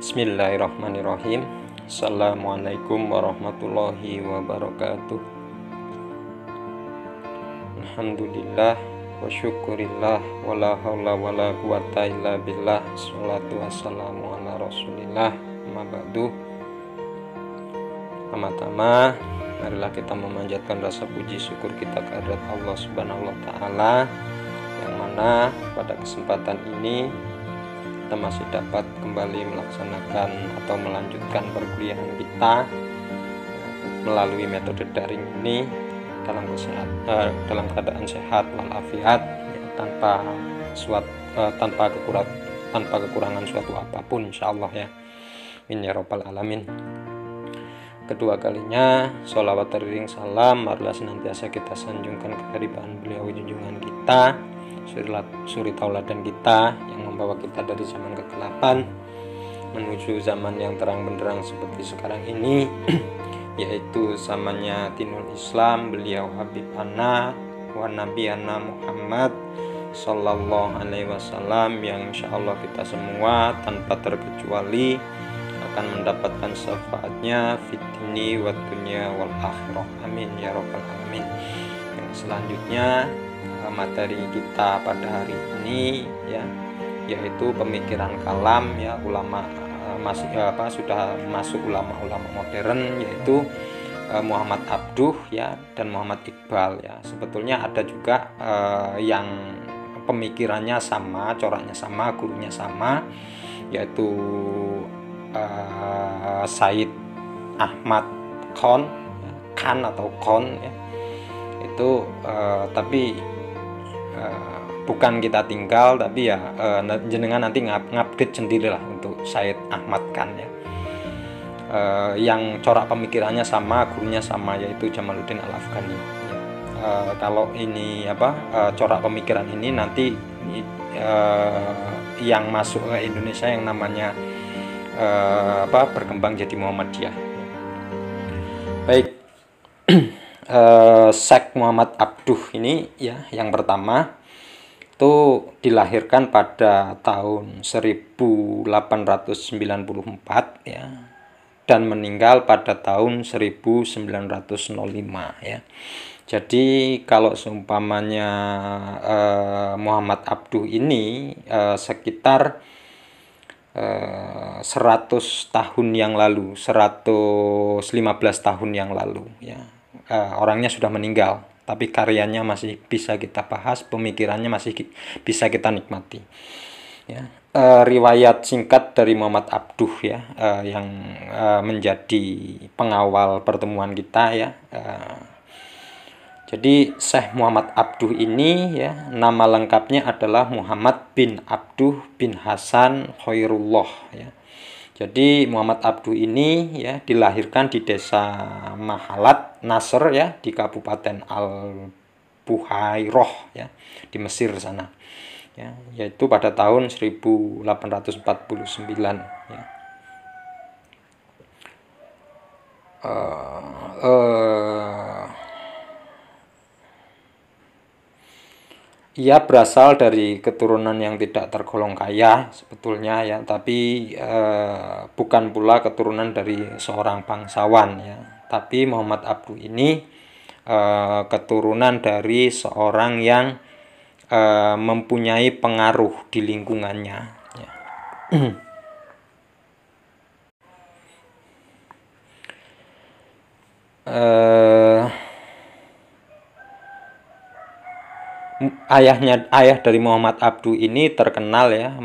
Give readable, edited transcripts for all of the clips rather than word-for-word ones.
Bismillahirrahmanirrahim. Assalamualaikum warahmatullahi wabarakatuh. Alhamdulillah wa syukurillah wa la hawla wa la quwata illa billah. Salatu wassalamu ala rasulillah. Amma ba'du. Pertama-tama, marilah kita memanjatkan rasa puji syukur kita kehadirat Allah Subhanahu wa taala, yang mana pada kesempatan ini kita masih dapat kembali melaksanakan atau melanjutkan perkuliahan kita melalui metode daring ini dalam keadaan sehat walafiat, tanpa kekurangan suatu apapun, insyaallah ya. Amin ya rabbal alamin. Kedua kalinya, sholawat teriring salam marilah senantiasa kita sanjungkan kehadiran beliau junjungan kita, suri tauladan kita yang membawa kita dari zaman kegelapan menuju zaman yang terang benderang seperti sekarang ini, yaitu zamannya dinul Islam, beliau Habib Ana wa Nabiyana Muhammad sallallahu alaihi wasallam, yang insyaallah kita semua tanpa terkecuali akan mendapatkan syafaatnya fid dini wa dunya wal akhirah. Amin ya rabbal alamin. Yang selanjutnya, materi kita pada hari ini ya, yaitu pemikiran kalam ya, ulama sudah masuk ulama-ulama modern, yaitu Muhammad Abduh ya dan Muhammad Iqbal ya. Sebetulnya ada juga yang pemikirannya sama, coraknya sama, gurunya sama, yaitu Said Ahmad Khan atau Khan ya. Itu tapi bukan kita tinggal, tapi ya jenengan nanti ngupdate sendirilah untuk Said Ahmad Khan ya. Yang corak pemikirannya sama, gurunya sama, yaitu Jamaluddin Al-Afghani ya. Kalau ini corak pemikiran ini nanti yang masuk ke Indonesia yang namanya berkembang jadi Muhammadiyah. Baik. Syekh Muhammad Abduh ini ya, yang pertama itu dilahirkan pada tahun 1894 ya, dan meninggal pada tahun 1905 ya. Jadi kalau seumpamanya Muhammad Abduh ini sekitar 100 tahun yang lalu, 115 tahun yang lalu ya. Orangnya sudah meninggal, tapi karyanya masih bisa kita bahas, pemikirannya masih bisa kita nikmati ya. Riwayat singkat dari Muhammad Abduh ya, yang menjadi pengawal pertemuan kita ya. Jadi Syekh Muhammad Abduh ini ya, nama lengkapnya adalah Muhammad bin Abduh bin Hasan Khairullah ya. Jadi Muhammad Abduh ini ya dilahirkan di desa Mahalat Nasr ya, di Kabupaten Al-Buhairah ya, di Mesir sana ya, yaitu pada tahun 1849 ya. Ia berasal dari keturunan yang tidak tergolong kaya sebetulnya ya, tapi bukan pula keturunan dari seorang bangsawan ya. Tapi Muhammad Abduh ini keturunan dari seorang yang mempunyai pengaruh di lingkungannya ya. Ayah dari Muhammad Abduh ini terkenal ya,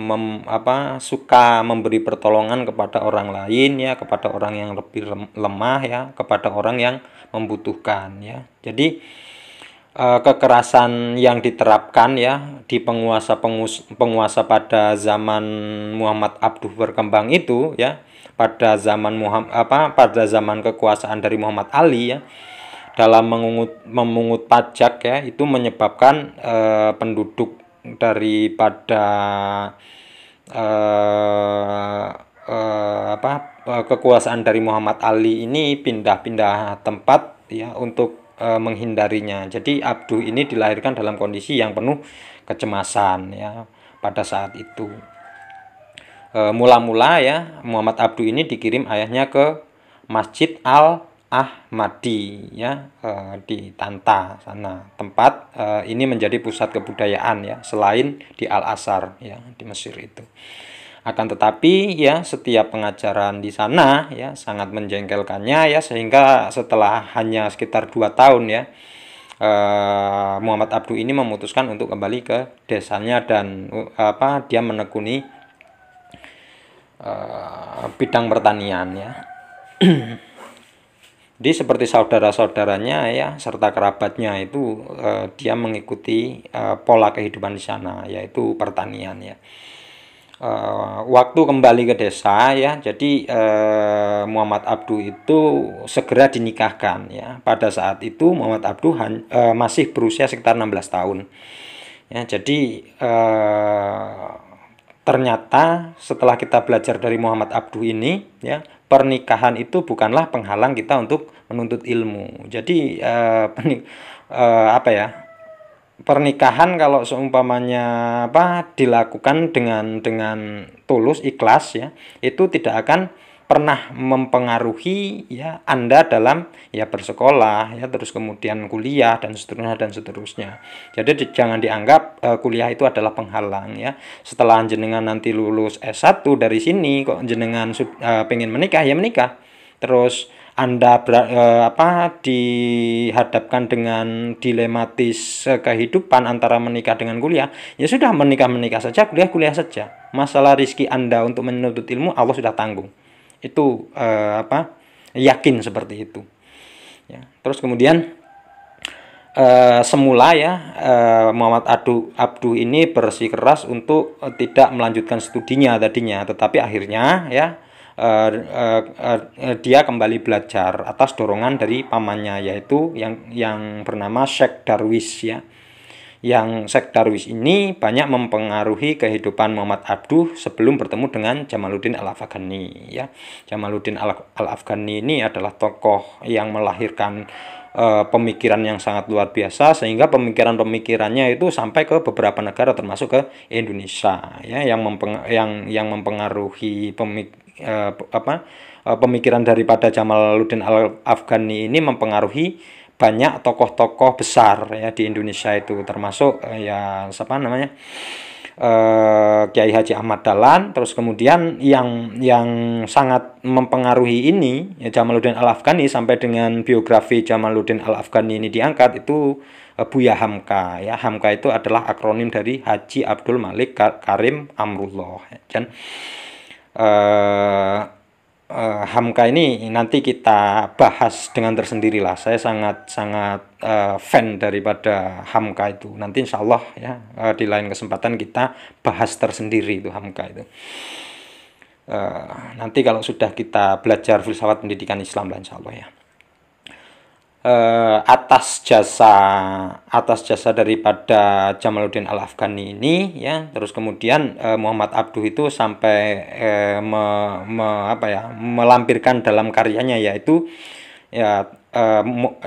suka memberi pertolongan kepada orang lain ya, kepada orang yang lebih lemah ya, kepada orang yang membutuhkan ya. Jadi kekerasan yang diterapkan ya di penguasa pada zaman Muhammad Abduh berkembang itu ya, pada zaman kekuasaan dari Muhammad Ali ya, dalam memungut pajak ya, itu menyebabkan penduduk daripada kekuasaan dari Muhammad Ali ini pindah-pindah tempat ya untuk menghindarinya. Jadi Abduh ini dilahirkan dalam kondisi yang penuh kecemasan ya pada saat itu. mula-mula ya Muhammad Abduh ini dikirim ayahnya ke Masjid Al-Ahmadi ya, di Tanta sana, tempat ini menjadi pusat kebudayaan ya, selain di Al-Azhar ya di Mesir itu. Akan tetapi ya setiap pengajaran di sana ya sangat menjengkelkannya ya, sehingga setelah hanya sekitar 2 tahun ya Muhammad Abduh ini memutuskan untuk kembali ke desanya dan dia menekuni bidang pertanian ya. Jadi seperti saudara-saudaranya ya serta kerabatnya itu dia mengikuti pola kehidupan di sana, yaitu pertanian ya. Waktu kembali ke desa ya, jadi Muhammad Abduh itu segera dinikahkan ya. Pada saat itu Muhammad Abduh masih berusia sekitar 16 tahun ya. Jadi ternyata setelah kita belajar dari Muhammad Abduh ini ya, pernikahan itu bukanlah penghalang kita untuk menuntut ilmu. Jadi pernikahan kalau seumpamanya dilakukan dengan tulus, ikhlas ya, itu tidak akan pernah mempengaruhi ya Anda dalam ya bersekolah ya, terus kemudian kuliah dan seterusnya. Jadi jangan dianggap kuliah itu adalah penghalang ya. Setelah jenengan nanti lulus S1 dari sini kok jenengan pengen menikah ya menikah. Terus Anda dihadapkan dengan dilematis kehidupan antara menikah dengan kuliah, ya sudah menikah saja, kuliah saja. Masalah rizki Anda untuk menuntut ilmu Allah sudah tanggung. Itu yakin seperti itu ya. Terus kemudian semula ya Muhammad Abduh ini bersikeras untuk tidak melanjutkan studinya tadinya, tetapi akhirnya ya dia kembali belajar atas dorongan dari pamannya, yaitu yang bernama Syekh Darwis ya. Yang Syekh Darwis ini banyak mempengaruhi kehidupan Muhammad Abduh sebelum bertemu dengan Jamaluddin Al-Afghani ya. Jamaluddin Al-Afghani ini adalah tokoh yang melahirkan pemikiran yang sangat luar biasa, sehingga pemikirannya itu sampai ke beberapa negara termasuk ke Indonesia ya, yang mempengaruhi pemikiran daripada Jamaluddin Al-Afghani ini mempengaruhi banyak tokoh-tokoh besar ya di Indonesia itu, termasuk Kiai Haji Ahmad Dahlan. Terus kemudian yang sangat mempengaruhi ini ya, Jamaluddin Al-Afghani, sampai dengan biografi Jamaluddin Al-Afghani ini diangkat itu Buya Hamka ya. Hamka itu adalah akronim dari Haji Abdul Malik Karim Amrullah. Dan Hamka ini nanti kita bahas dengan tersendiri lah. Saya sangat fan daripada Hamka itu. Nanti insya Allah ya di lain kesempatan kita bahas tersendiri itu Hamka itu. Nanti kalau sudah kita belajar filsafat pendidikan Islam lah insya Allah ya. Atas jasa daripada Jamaluddin Al-Afghani ini ya, terus kemudian Muhammad Abduh itu sampai melampirkan dalam karyanya, yaitu ya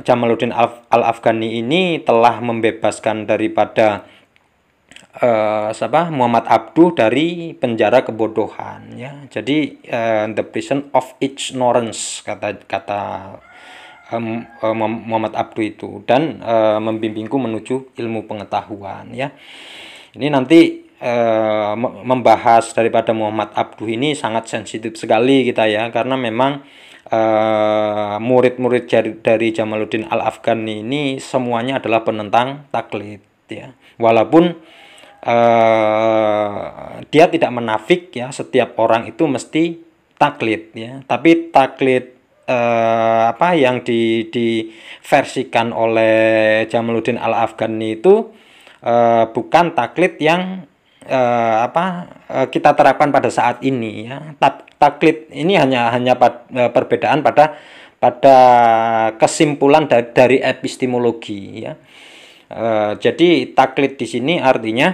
Jamaluddin Al-Afghani ini telah membebaskan daripada Muhammad Abduh dari penjara kebodohan ya. Jadi the prison of ignorance kata Muhammad Abduh itu, dan membimbingku menuju ilmu pengetahuan ya. Ini nanti membahas daripada Muhammad Abduh ini sangat sensitif sekali kita ya, karena memang murid-murid dari Jamaluddin Al-Afghani ini semuanya adalah penentang taklid ya. Walaupun dia tidak menafik ya setiap orang itu mesti taklid ya, tapi taklid yang diversikan oleh Jamaluddin Al-Afghani itu bukan taklid yang kita terapkan pada saat ini ya. Taklid ini hanya perbedaan pada kesimpulan dari epistemologi ya. Jadi taklid di sini artinya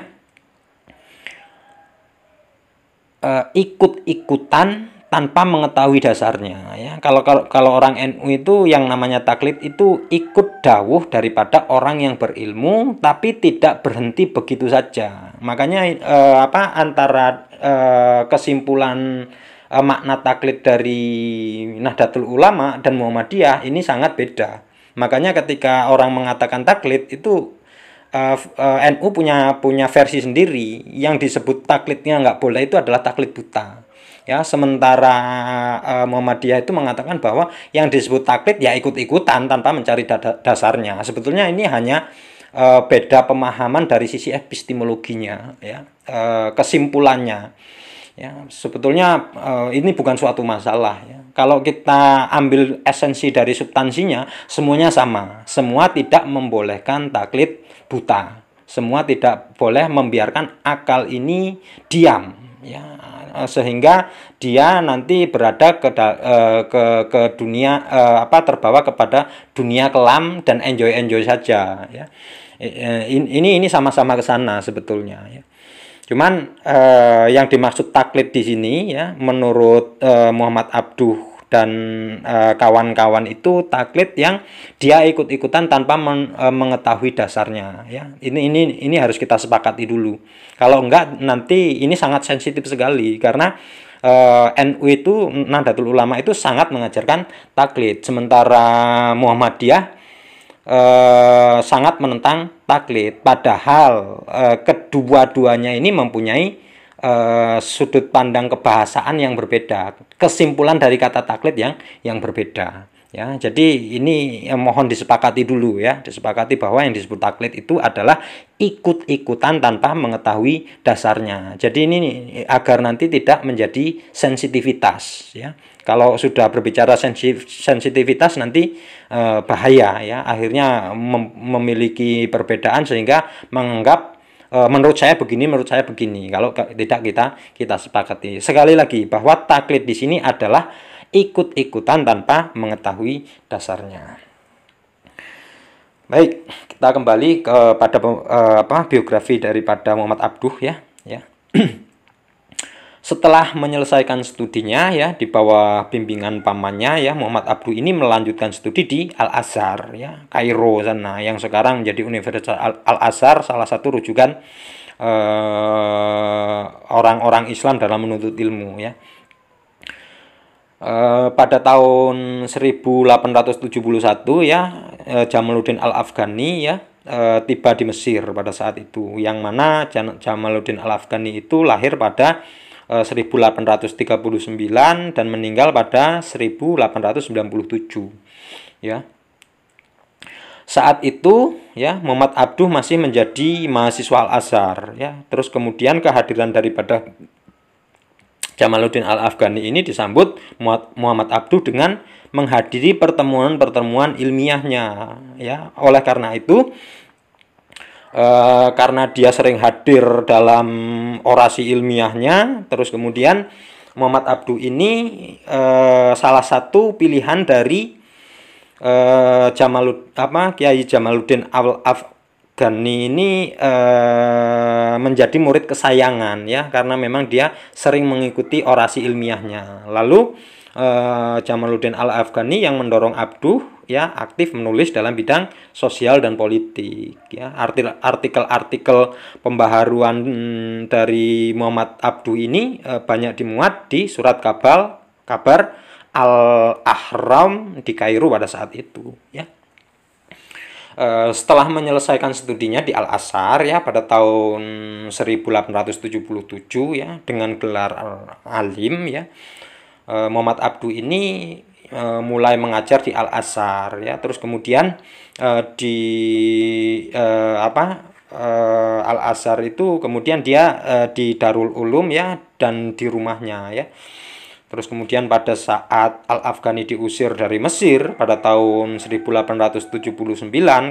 ikut-ikutan tanpa mengetahui dasarnya ya. Kalau orang NU itu yang namanya taklid itu ikut dawuh daripada orang yang berilmu tapi tidak berhenti begitu saja. Makanya antara kesimpulan makna taklid dari Nahdlatul Ulama dan Muhammadiyah ini sangat beda. Makanya ketika orang mengatakan taklid itu NU punya versi sendiri. Yang disebut taklidnya nggak boleh itu adalah taklid buta. Ya, sementara Muhammadiyah itu mengatakan bahwa yang disebut taklid ya ikut-ikutan tanpa mencari dasarnya. Sebetulnya ini hanya beda pemahaman dari sisi epistemologinya, ya, kesimpulannya. Ya, sebetulnya ini bukan suatu masalah. Ya. Kalau kita ambil esensi dari substansinya, semuanya sama. Semua tidak membolehkan taklid buta. Semua tidak boleh membiarkan akal ini diam. Ya, sehingga dia nanti berada ke dunia terbawa kepada dunia kelam dan enjoy saja ya. Ini sama-sama ke sana sebetulnya ya. Cuman yang dimaksud taklid di sini ya menurut Muhammad Abduh dan kawan-kawan itu taklid yang dia ikut-ikutan tanpa mengetahui dasarnya ya. Ini harus kita sepakati dulu. Kalau enggak nanti ini sangat sensitif sekali karena NU itu Nahdlatul Ulama itu sangat mengajarkan taklid, sementara Muhammadiyah sangat menentang taklid. Padahal kedua-duanya ini mempunyai sudut pandang kebahasaan yang berbeda, kesimpulan dari kata taklid yang berbeda ya. Jadi ini mohon disepakati dulu ya, disepakati bahwa yang disebut taklid itu adalah ikut-ikutan tanpa mengetahui dasarnya. Jadi ini agar nanti tidak menjadi sensitivitas ya. Kalau sudah berbicara sensitivitas nanti bahaya ya, akhirnya memiliki perbedaan sehingga menganggap menurut saya begini. Kalau tidak kita sepakati. Sekali lagi bahwa taklid di sini adalah ikut-ikutan tanpa mengetahui dasarnya. Baik, kita kembali kepada biografi daripada Muhammad Abduh ya. Setelah menyelesaikan studinya ya di bawah bimbingan pamannya ya, Muhammad Abduh ini melanjutkan studi di Al-Azhar ya, Kairo sana yang sekarang menjadi Universitas Al-Azhar, salah satu rujukan orang-orang Islam dalam menuntut ilmu ya. Pada tahun 1871 ya, Jamaluddin Al-Afghani ya tiba di Mesir pada saat itu, yang mana Jamaluddin Al-Afghani itu lahir pada 1839 dan meninggal pada 1897 ya. Saat itu ya Muhammad Abduh masih menjadi mahasiswa Al-Azhar ya. Terus kemudian kehadiran daripada Jamaluddin Al-Afghani ini disambut Muhammad Abduh dengan menghadiri pertemuan-pertemuan ilmiahnya ya. Oleh karena itu karena dia sering hadir dalam orasi ilmiahnya, terus kemudian Muhammad Abduh ini salah satu pilihan dari Kiai Jamaluddin Al-Afghani ini menjadi murid kesayangan ya, karena memang dia sering mengikuti orasi ilmiahnya. Lalu Jamaluddin Al-Afghani yang mendorong Abduh ya aktif menulis dalam bidang sosial dan politik ya. Artikel-artikel pembaharuan dari Muhammad Abduh ini banyak dimuat di surat kabar Al-Ahram di Kairo pada saat itu ya. Setelah menyelesaikan studinya di Al-Azhar ya pada tahun 1877 ya dengan gelar alim ya, Muhammad Abduh ini mulai mengajar di Al-Azhar ya. Terus kemudian Al-Azhar itu kemudian dia di Darul Ulum ya dan di rumahnya ya. Terus kemudian pada saat Al-Afghani diusir dari Mesir pada tahun 1879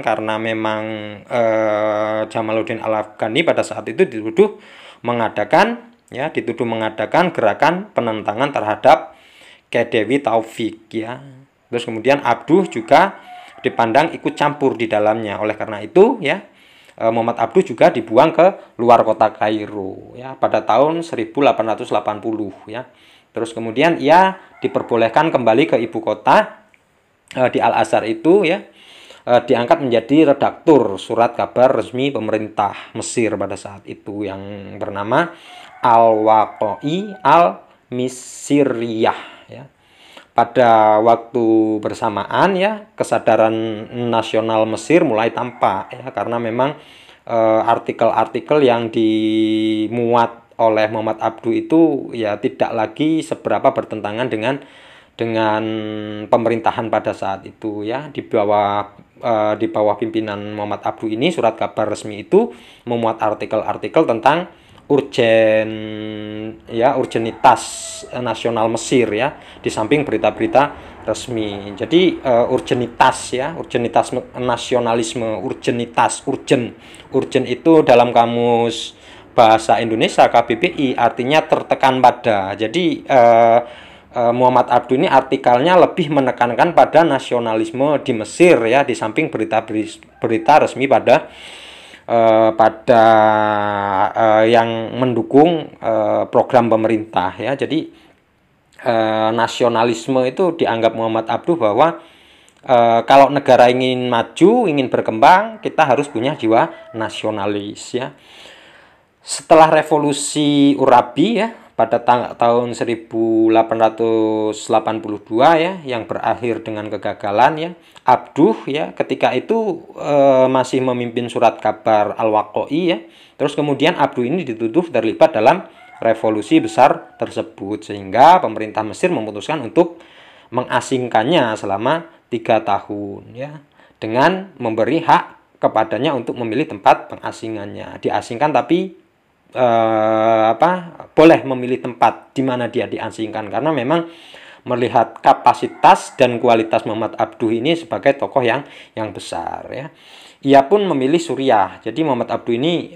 karena memang Jamaluddin Al-Afghani pada saat itu dituduh mengadakan gerakan penentangan terhadap Dewi Taufik ya. Terus kemudian Abduh juga dipandang ikut campur di dalamnya. Oleh karena itu ya Muhammad Abduh juga dibuang ke luar kota Kairo ya pada tahun 1880 ya. Terus kemudian ia diperbolehkan kembali ke ibu kota di Al-Azhar itu ya, diangkat menjadi redaktur surat kabar resmi pemerintah Mesir pada saat itu yang bernama Al-Waqai Al-Misriyah ya. Pada waktu bersamaan ya, kesadaran nasional Mesir mulai tampak ya, karena memang artikel-artikel yang dimuat oleh Muhammad Abduh itu ya tidak lagi seberapa bertentangan dengan pemerintahan pada saat itu ya. Di bawah pimpinan Muhammad Abduh ini, surat kabar resmi itu memuat artikel-artikel tentang urgenitas nasional Mesir ya, di samping berita-berita resmi. Jadi urgenitas nasionalisme, urgen itu dalam kamus bahasa Indonesia KBBI artinya tertekan pada. Jadi Muhammad Abduh ini artikelnya lebih menekankan pada nasionalisme di Mesir ya, di samping berita resmi pada yang mendukung program pemerintah ya. Jadi nasionalisme itu dianggap Muhammad Abduh bahwa kalau negara ingin maju, ingin berkembang, kita harus punya jiwa nasionalis ya. Setelah revolusi Urabi ya, pada tahun 1882 ya, yang berakhir dengan kegagalan ya, Abduh ya ketika itu masih memimpin surat kabar Al-Waqai ya. Terus kemudian Abduh ini dituduh terlibat dalam revolusi besar tersebut, sehingga pemerintah Mesir memutuskan untuk mengasingkannya selama 3 tahun ya, dengan memberi hak kepadanya untuk memilih tempat pengasingannya. Diasingkan tapi boleh memilih tempat di mana dia diasingkan, karena memang melihat kapasitas dan kualitas Muhammad Abduh ini sebagai tokoh yang besar ya. Ia pun memilih Suriah. Jadi Muhammad Abduh ini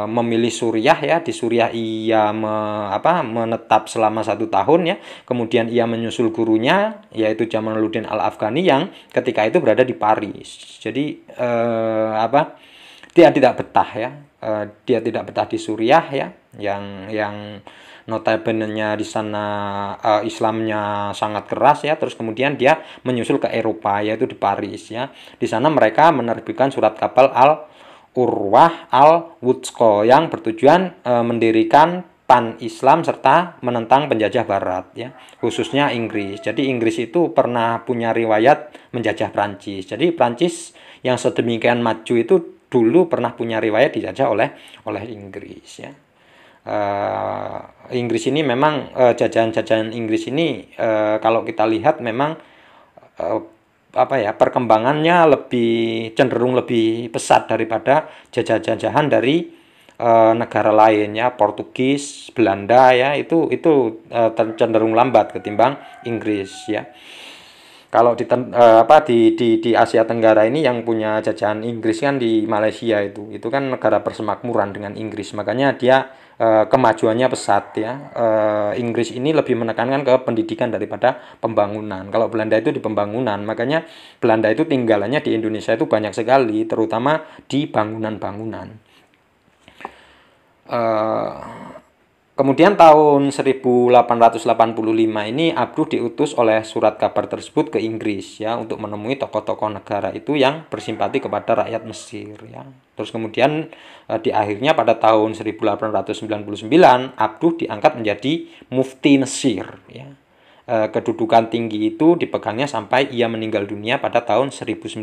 memilih Suriah ya. Di Suriah ia menetap selama 1 tahun ya. Kemudian ia menyusul gurunya yaitu Jamaluddin Al-Afghani yang ketika itu berada di Paris. Jadi dia tidak betah ya. Dia tidak betah di Suriah ya, yang notabene-nya di sana Islamnya sangat keras ya. Terus kemudian dia menyusul ke Eropa yaitu di Paris ya. Di sana mereka menerbitkan surat kabar Al-Urwah Al-Wuthqa yang bertujuan mendirikan pan-Islam serta menentang penjajah Barat ya, khususnya Inggris. Jadi Inggris itu pernah punya riwayat menjajah Prancis. Jadi Prancis yang sedemikian maju itu dulu pernah punya riwayat dijajah oleh Inggris ya. Inggris ini memang jajahan-jajahan Inggris ini kalau kita lihat memang perkembangannya cenderung lebih pesat daripada jajahan-jajahan dari negara lain ya. Portugis, Belanda ya, itu cenderung lambat ketimbang Inggris ya. Kalau di Asia Tenggara ini yang punya jajahan Inggris kan di Malaysia itu kan negara persemakmuran dengan Inggris, makanya dia kemajuannya pesat ya. Inggris ini lebih menekankan ke pendidikan daripada pembangunan. Kalau Belanda itu di pembangunan, makanya Belanda itu tinggalannya di Indonesia itu banyak sekali, terutama di bangunan-bangunan. Kemudian tahun 1885 ini Abduh diutus oleh surat kabar tersebut ke Inggris ya, untuk menemui tokoh-tokoh negara itu yang bersimpati kepada rakyat Mesir ya. Terus kemudian di akhirnya pada tahun 1899 Abduh diangkat menjadi mufti Mesir ya. Kedudukan tinggi itu dipegangnya sampai ia meninggal dunia pada tahun 1905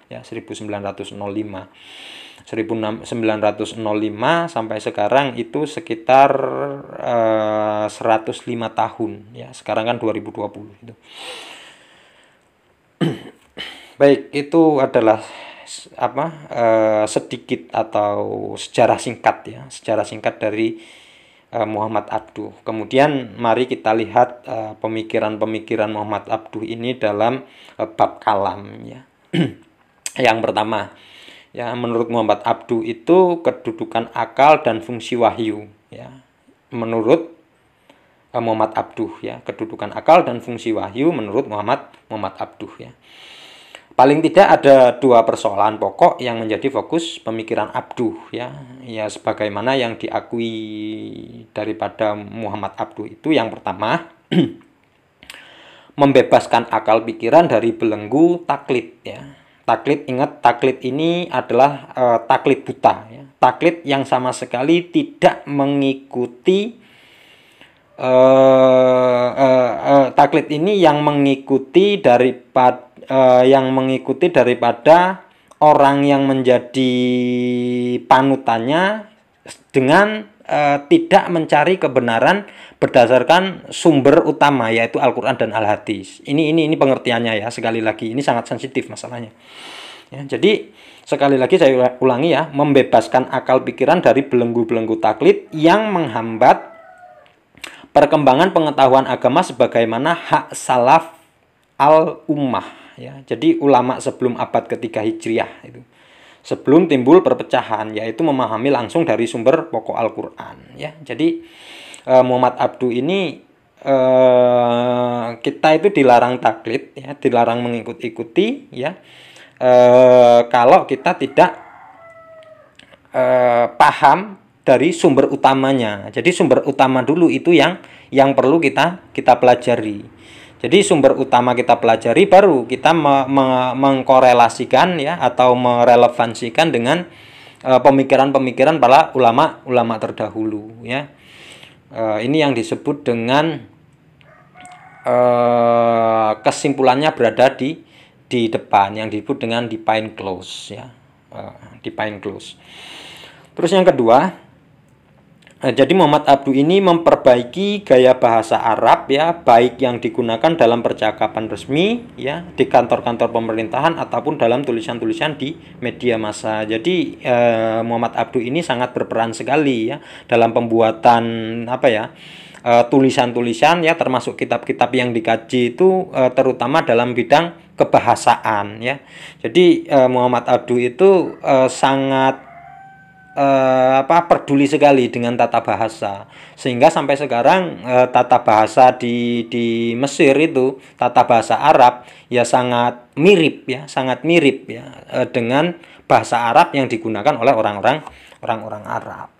ya, 1905 sampai sekarang itu sekitar 105 tahun ya. Sekarang kan 2020 itu. Baik, itu adalah sedikit atau sejarah singkat dari Muhammad Abduh. Kemudian mari kita lihat pemikiran-pemikiran Muhammad Abduh ini dalam bab kalam ya. Yang pertama ya, menurut Muhammad Abduh itu kedudukan akal dan fungsi wahyu ya. Menurut Muhammad Abduh ya, kedudukan akal dan fungsi wahyu menurut Muhammad Abduh ya. paling tidak ada dua persoalan pokok yang menjadi fokus pemikiran Abduh ya. Ya sebagaimana yang diakui daripada Muhammad Abduh itu, yang pertama membebaskan akal pikiran dari belenggu taklid ya. Taklid, ingat, taklid ini adalah taklid buta ya. Taklid yang sama sekali tidak mengikuti taklid ini yang mengikuti daripada orang yang menjadi panutannya dengan tidak mencari kebenaran berdasarkan sumber utama, yaitu Al-Quran dan Al-Hadis. Ini pengertiannya ya, sekali lagi ini sangat sensitif masalahnya ya. Jadi sekali lagi saya ulangi ya, membebaskan akal pikiran dari belenggu-belenggu taklid yang menghambat perkembangan pengetahuan agama sebagaimana hak salaf al-ummah ya. Jadi ulama sebelum abad ketiga Hijriah itu, sebelum timbul perpecahan, yaitu memahami langsung dari sumber pokok Al-Qur'an ya. Jadi Muhammad Abduh ini kita itu dilarang taklid ya, dilarang mengikut-ikuti ya. Kalau kita tidak paham dari sumber utamanya. Jadi sumber utama dulu itu yang perlu kita pelajari. Jadi sumber utama kita pelajari, baru kita mengkorelasikan ya, atau merelevansikan dengan pemikiran-pemikiran para ulama terdahulu ya. Ini yang disebut dengan kesimpulannya berada di depan, yang disebut dengan define clause ya. Define clause. Terus yang kedua, jadi Muhammad Abduh ini memperbaiki gaya bahasa Arab ya, baik yang digunakan dalam percakapan resmi ya, di kantor-kantor pemerintahan ataupun dalam tulisan-tulisan di media massa. Jadi Muhammad Abduh ini sangat berperan sekali ya dalam pembuatan tulisan-tulisan ya, termasuk kitab-kitab yang dikaji itu terutama dalam bidang kebahasaan ya. Jadi Muhammad Abduh itu sangat peduli sekali dengan tata bahasa, sehingga sampai sekarang tata bahasa di Mesir itu, tata bahasa Arab ya sangat mirip ya dengan bahasa Arab yang digunakan oleh orang-orang Arab.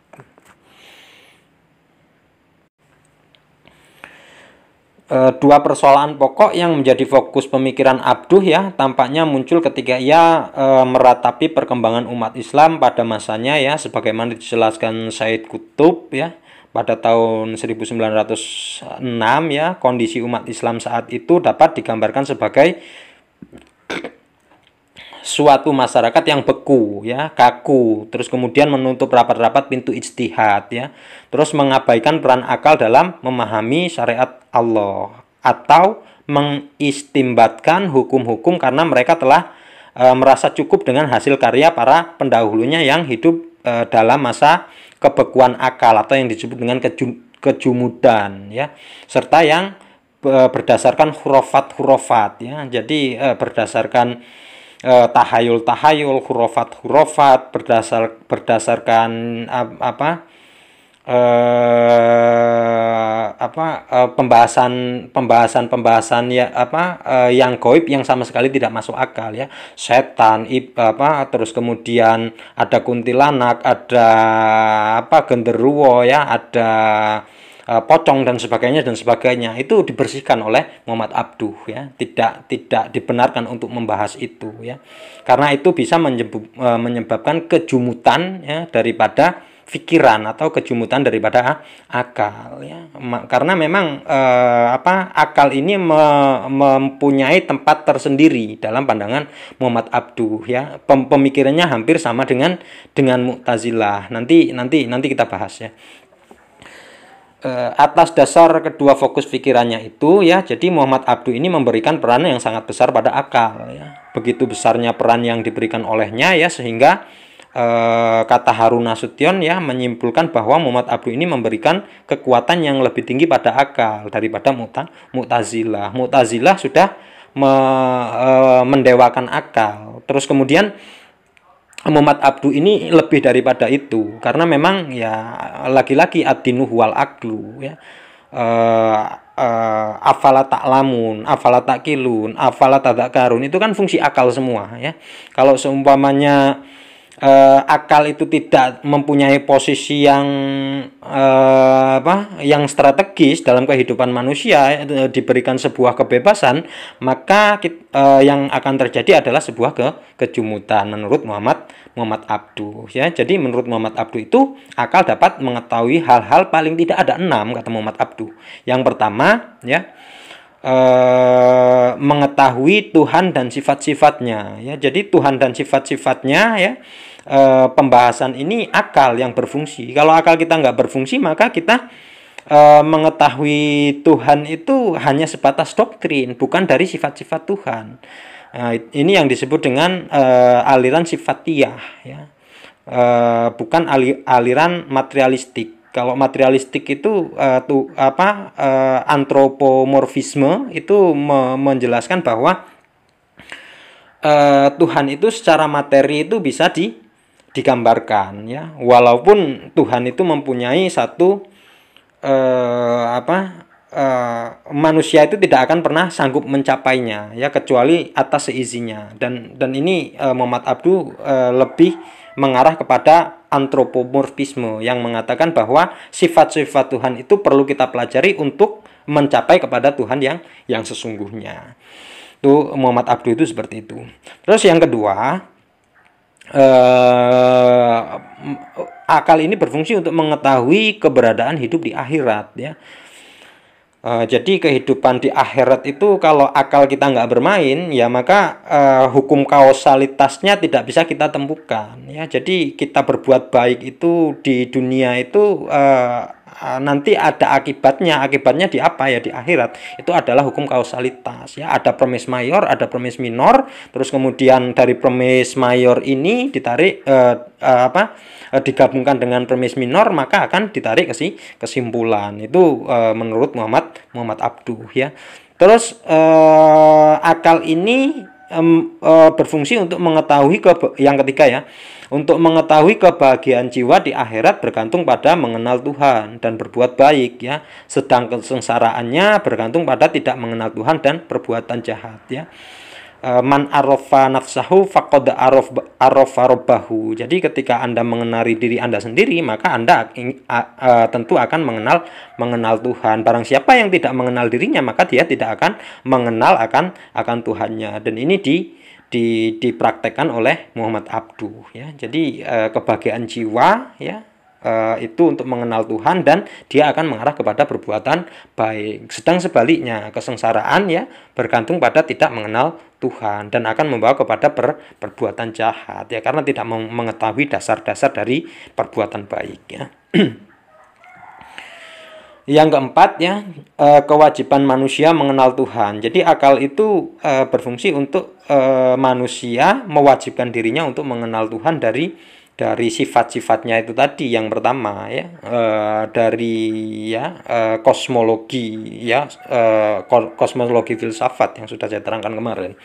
Dua persoalan pokok yang menjadi fokus pemikiran Abduh ya tampaknya muncul ketika ia meratapi perkembangan umat Islam pada masanya ya, sebagaimana dijelaskan Said Qutb ya pada tahun 1906 ya. Kondisi umat Islam saat itu dapat digambarkan sebagai suatu masyarakat yang beku ya, kaku, terus kemudian menutup rapat-rapat pintu ijtihad ya, terus mengabaikan peran akal dalam memahami syariat Allah atau mengistimbatkan hukum-hukum karena mereka telah merasa cukup dengan hasil karya para pendahulunya yang hidup dalam masa kebekuan akal atau yang disebut dengan kejumudan ya, serta yang berdasarkan hurufat ya. Jadi berdasarkan tahayul, hurufat, berdasarkan pembahasan ya yang gaib yang sama sekali tidak masuk akal ya. Setan terus kemudian ada kuntilanak, ada genderuwo ya, ada pocong dan sebagainya itu dibersihkan oleh Muhammad Abduh ya, tidak dibenarkan untuk membahas itu ya, karena itu bisa menyebabkan kejumutan ya daripada pikiran atau kejumutan daripada akal ya, karena memang akal ini mempunyai tempat tersendiri dalam pandangan Muhammad Abduh ya. Pemikirannya hampir sama dengan Mu'tazilah, nanti kita bahas ya. Atas dasar kedua fokus pikirannya itu ya, jadi Muhammad Abduh ini memberikan peran yang sangat besar pada akal ya. Begitu besarnya peran yang diberikan olehnya ya, sehingga kata Harun Nasution ya menyimpulkan bahwa Muhammad Abduh ini memberikan kekuatan yang lebih tinggi pada akal daripada Mu'tazilah. Mu'tazilah sudah mendewakan akal. Terus kemudian Muhammad Abduh ini lebih daripada itu, karena memang ya lagi-lagi ad-dinu wal aqlu ya. afala ta'lamun, afala ta'qilun, afala tadzakarun, itu kan fungsi akal semua ya. Kalau seumpamanya akal itu tidak mempunyai posisi yang yang strategis dalam kehidupan manusia, diberikan sebuah kebebasan, maka yang akan terjadi adalah sebuah kejumutan menurut Muhammad Abduh ya. Jadi menurut Muhammad Abduh itu akal dapat mengetahui hal-hal paling tidak ada 6, kata Muhammad Abduh. Yang pertama ya, mengetahui Tuhan dan sifat-sifatnya ya. Jadi Tuhan dan sifat-sifatnya ya, pembahasan ini akal yang berfungsi. Kalau akal kita nggak berfungsi, maka kita mengetahui Tuhan itu hanya sebatas doktrin, bukan dari sifat-sifat Tuhan. Nah, ini yang disebut dengan aliran sifatiyah ya, bukan aliran materialistik. Kalau materialistik itu antropomorfisme itu menjelaskan bahwa Tuhan itu secara materi itu bisa digambarkan ya, walaupun Tuhan itu mempunyai satu manusia itu tidak akan pernah sanggup mencapainya ya, kecuali atas seizinya. Dan ini Muhammad Abduh lebih mengarah kepada antropomorfisme yang mengatakan bahwa sifat-sifat Tuhan itu perlu kita pelajari untuk mencapai kepada Tuhan yang sesungguhnya. Itu Muhammad Abduh itu seperti itu. Terus yang kedua, akal ini berfungsi untuk mengetahui keberadaan hidup di akhirat ya. Jadi kehidupan di akhirat itu kalau akal kita nggak bermain ya, maka hukum kausalitasnya tidak bisa kita temukan ya. Jadi kita berbuat baik itu di dunia itu nanti ada akibatnya di apa ya, di akhirat. Itu adalah hukum kausalitas ya. Ada premis mayor, ada premis minor, terus kemudian dari premis mayor ini ditarik digabungkan dengan premis minor, maka akan ditarik kesimpulan. Itu menurut Muhammad Abduh ya. Terus akal ini berfungsi untuk mengetahui yang ketiga ya, untuk mengetahui kebahagiaan jiwa di akhirat bergantung pada mengenal Tuhan dan berbuat baik ya, sedang kesengsaraannya bergantung pada tidak mengenal Tuhan dan perbuatan jahat ya. Man arafa nafsahu faqad arafa rabbahu. Jadi ketika Anda mengenali diri Anda sendiri, maka Anda tentu akan mengenal Tuhan. Barang siapa yang tidak mengenal dirinya, maka dia tidak akan mengenal akan Tuhannya. Dan ini dipraktekkan oleh Muhammad Abduh ya. Jadi kebahagiaan jiwa ya, itu untuk mengenal Tuhan dan dia akan mengarah kepada perbuatan baik. Sedang sebaliknya, kesengsaraan ya bergantung pada tidak mengenal Tuhan dan akan membawa kepada perbuatan jahat ya, karena tidak mengetahui dasar-dasar dari perbuatan baik ya. Yang keempat ya, kewajiban manusia mengenal Tuhan. Jadi akal itu berfungsi untuk manusia mewajibkan dirinya untuk mengenal Tuhan dari sifat-sifatnya itu tadi. Yang pertama ya, dari ya kosmologi ya, kosmologi filsafat yang sudah saya terangkan kemarin.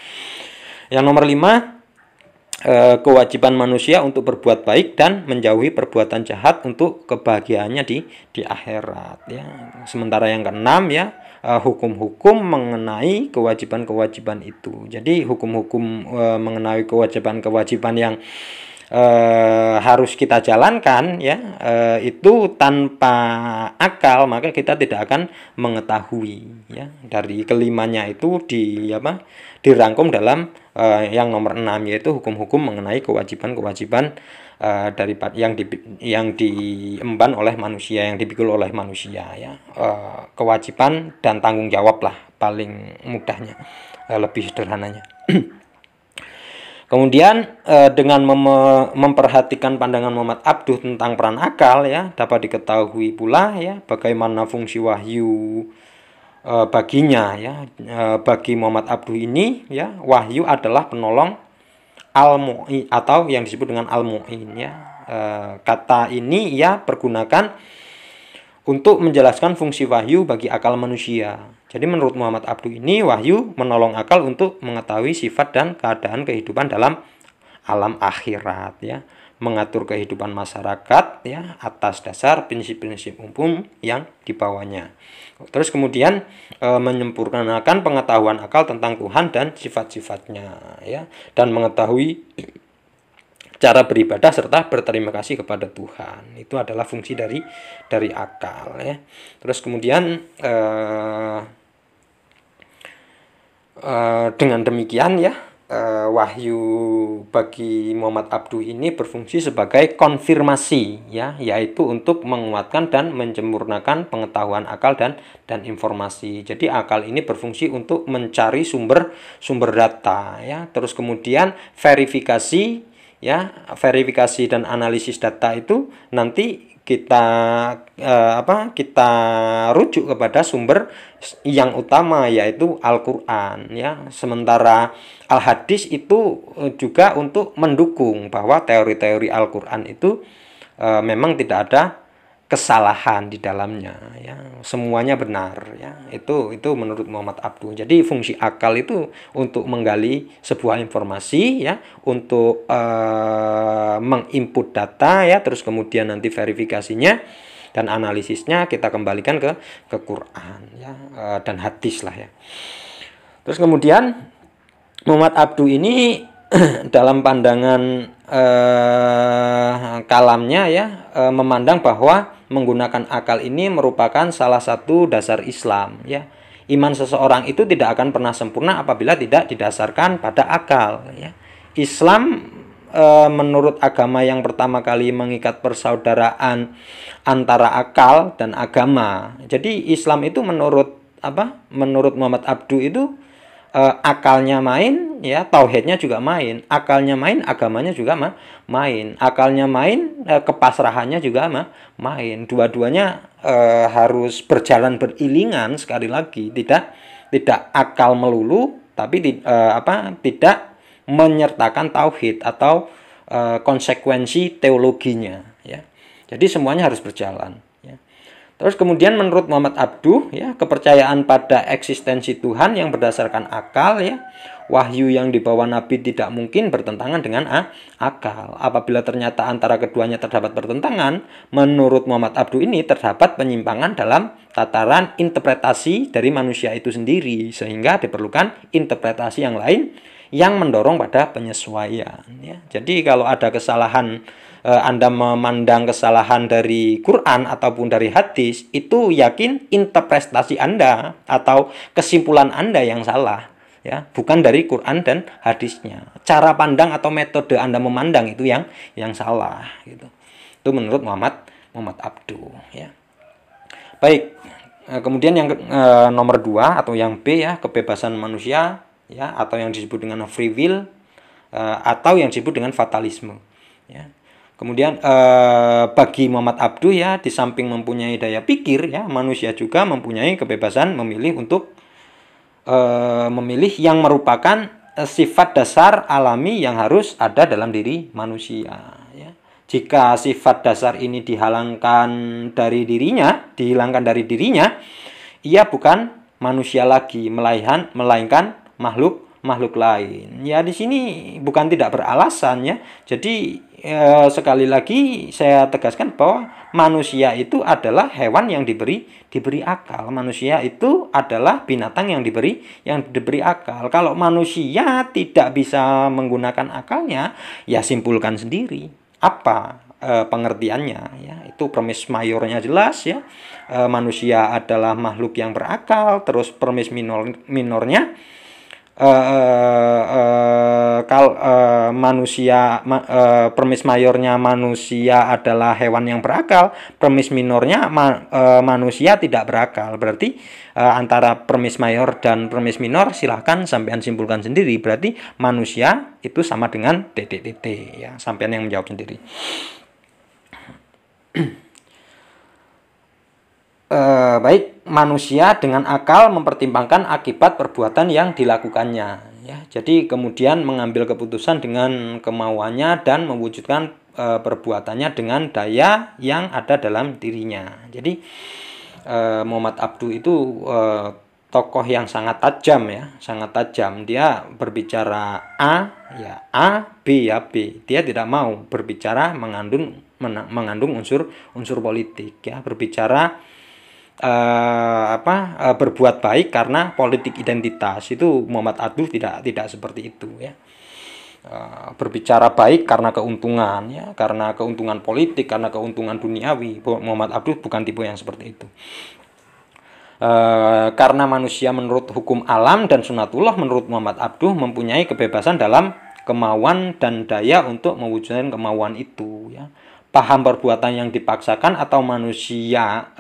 Yang nomor 5, kewajiban manusia untuk berbuat baik dan menjauhi perbuatan jahat untuk kebahagiaannya di akhirat ya. Sementara yang keenam ya, hukum-hukum mengenai kewajiban-kewajiban itu. Jadi hukum-hukum mengenai kewajiban-kewajiban yang harus kita jalankan ya, itu tanpa akal maka kita tidak akan mengetahui ya. Dari kelimanya itu dirangkum dalam yang nomor 6, yaitu hukum-hukum mengenai kewajiban-kewajiban daripada yang diemban oleh manusia, yang dipikul oleh manusia ya. Kewajiban dan tanggung jawab lah paling mudahnya, lebih sederhananya. Kemudian dengan memperhatikan pandangan Muhammad Abduh tentang peran akal ya, dapat diketahui pula ya bagaimana fungsi wahyu baginya ya. Bagi Muhammad Abduh ini ya, wahyu adalah penolong al-mu'in atau yang disebut dengan al-mu'in ya. Kata ini ya pergunakan untuk menjelaskan fungsi wahyu bagi akal manusia. Jadi menurut Muhammad Abduh ini, wahyu menolong akal untuk mengetahui sifat dan keadaan kehidupan dalam alam akhirat ya. mengatur kehidupan masyarakat ya atas dasar prinsip-prinsip umum yang dibawanya. Terus kemudian menyempurnakan pengetahuan akal tentang Tuhan dan sifat-sifatnya ya, dan mengetahui cara beribadah serta berterima kasih kepada Tuhan. Itu adalah fungsi dari akal ya. Terus kemudian dengan demikian ya, wahyu bagi Muhammad Abduh ini berfungsi sebagai konfirmasi ya, yaitu untuk menguatkan dan menyempurnakan pengetahuan akal dan informasi. Jadi akal ini berfungsi untuk mencari sumber data ya, terus kemudian verifikasi ya, verifikasi dan analisis data itu nanti kita kita rujuk kepada sumber yang utama yaitu Al-Qur'an ya. Sementara Al-Hadis itu juga untuk mendukung bahwa teori-teori Al-Qur'an itu memang tidak ada kesalahan di dalamnya ya, semuanya benar ya. Itu menurut Muhammad Abduh. Jadi fungsi akal itu untuk menggali sebuah informasi ya, untuk menginput data ya, terus kemudian nanti verifikasinya dan analisisnya kita kembalikan ke Quran ya, dan hadis lah ya. Terus kemudian Muhammad Abduh ini dalam pandangan kalamnya ya, memandang bahwa menggunakan akal ini merupakan salah satu dasar Islam ya. Iman seseorang itu tidak akan pernah sempurna apabila tidak didasarkan pada akal ya. Islam menurut agama yang pertama kali mengikat persaudaraan antara akal dan agama. Jadi Islam itu menurut Muhammad Abduh itu akalnya main ya, tauhidnya juga main. Akalnya main, agamanya juga main. Akalnya main, kepasrahannya juga main. Dua-duanya harus berjalan beriringan. Sekali lagi, tidak akal melulu, tapi tidak menyertakan tauhid atau konsekuensi teologinya ya. Jadi semuanya harus berjalan ya. Terus kemudian menurut Muhammad Abduh ya, kepercayaan pada eksistensi Tuhan yang berdasarkan akal ya, wahyu yang dibawa Nabi tidak mungkin bertentangan dengan akal. Apabila ternyata antara keduanya terdapat pertentangan, menurut Muhammad Abduh ini terdapat penyimpangan dalam tataran interpretasi dari manusia itu sendiri, sehingga diperlukan interpretasi yang lain yang mendorong pada penyesuaian ya. Jadi kalau ada kesalahan, Anda memandang kesalahan dari Quran ataupun dari hadis, itu yakin interpretasi Anda atau kesimpulan Anda yang salah ya, bukan dari Quran dan hadisnya. Cara pandang atau metode Anda memandang itu yang salah gitu. Itu menurut Muhammad Abduh ya. Baik, kemudian yang nomor 2 atau yang B ya, kebebasan manusia ya, atau yang disebut dengan free will, atau yang disebut dengan fatalisme ya. Kemudian bagi Muhammad Abduh ya, di samping mempunyai daya pikir ya, manusia juga mempunyai kebebasan memilih untuk memilih yang merupakan sifat dasar alami yang harus ada dalam diri manusia ya. Jika sifat dasar ini dihilangkan dari dirinya, ia bukan manusia lagi, melainkan makhluk lain. Ya di sini bukan tidak beralasan ya. Jadi sekali lagi saya tegaskan bahwa manusia itu adalah hewan yang diberi akal. Manusia itu adalah binatang yang diberi akal. Kalau manusia tidak bisa menggunakan akalnya, ya simpulkan sendiri apa pengertiannya ya. Itu premis mayornya jelas ya. Manusia adalah makhluk yang berakal. Terus premis minornya premis mayornya manusia adalah hewan yang berakal, premis minornya manusia tidak berakal. Berarti antara premis mayor dan premis minor silahkan sampean simpulkan sendiri. Berarti manusia itu sama dengan titik-titik ya, sampean yang menjawab sendiri. Baik, manusia dengan akal mempertimbangkan akibat perbuatan yang dilakukannya ya. Jadi kemudian mengambil keputusan dengan kemauannya dan mewujudkan perbuatannya dengan daya yang ada dalam dirinya. Jadi Muhammad Abduh itu tokoh yang sangat tajam ya, sangat tajam. Dia berbicara A ya A, B ya B. Dia tidak mau berbicara mengandung unsur politik ya, berbicara berbuat baik karena politik identitas. Itu Muhammad Abduh tidak seperti itu ya. Berbicara baik karena keuntungan ya, karena keuntungan politik, karena keuntungan duniawi. Muhammad Abduh bukan tipe yang seperti itu. Karena manusia menurut hukum alam dan sunatullah menurut Muhammad Abduh mempunyai kebebasan dalam kemauan dan daya untuk mewujudkan kemauan itu ya. Paham perbuatan yang dipaksakan atau manusia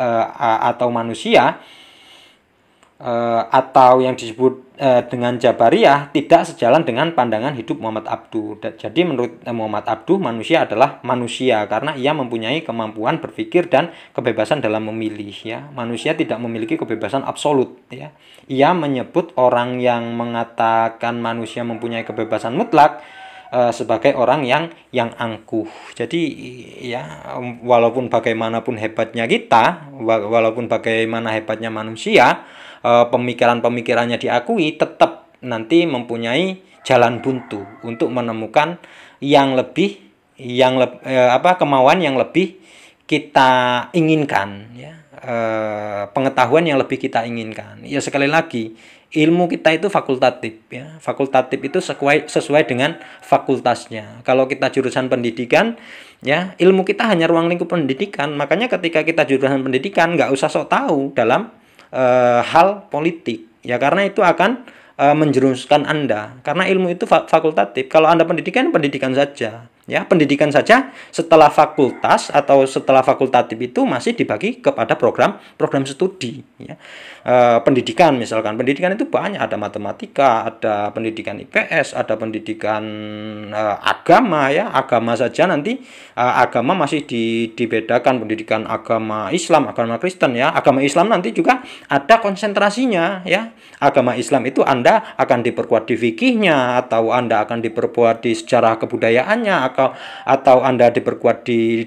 atau yang disebut dengan Jabariyah tidak sejalan dengan pandangan hidup Muhammad Abduh. Jadi menurut Muhammad Abduh, manusia adalah manusia karena ia mempunyai kemampuan berpikir dan kebebasan dalam memilih ya. Manusia tidak memiliki kebebasan absolut ya. Ia menyebut orang yang mengatakan manusia mempunyai kebebasan mutlak sebagai orang yang angkuh. Jadi ya, walaupun bagaimanapun hebatnya kita, walaupun bagaimana hebatnya manusia, pemikirannya diakui, tetap nanti mempunyai jalan buntu untuk menemukan kemauan yang lebih kita inginkan ya, pengetahuan yang lebih kita inginkan. Ya sekali lagi, ilmu kita itu fakultatif ya. Fakultatif itu sesuai dengan fakultasnya. Kalau kita jurusan pendidikan ya, ilmu kita hanya ruang lingkup pendidikan. Makanya ketika kita jurusan pendidikan nggak usah sok tahu dalam hal politik ya, karena itu akan menjerumuskan Anda. Karena ilmu itu fakultatif. Kalau Anda pendidikan saja ya, pendidikan saja setelah fakultas atau setelah fakultatif itu masih dibagi kepada program studi ya. Pendidikan misalkan, pendidikan itu banyak, ada matematika, ada pendidikan IPS, ada pendidikan agama ya. Agama saja nanti agama masih dibedakan, pendidikan agama Islam, agama Kristen ya. Agama Islam nanti juga ada konsentrasinya ya. Agama Islam itu Anda akan diperkuat di fikihnya, atau Anda akan diperkuat di sejarah kebudayaannya, atau Anda diperkuat di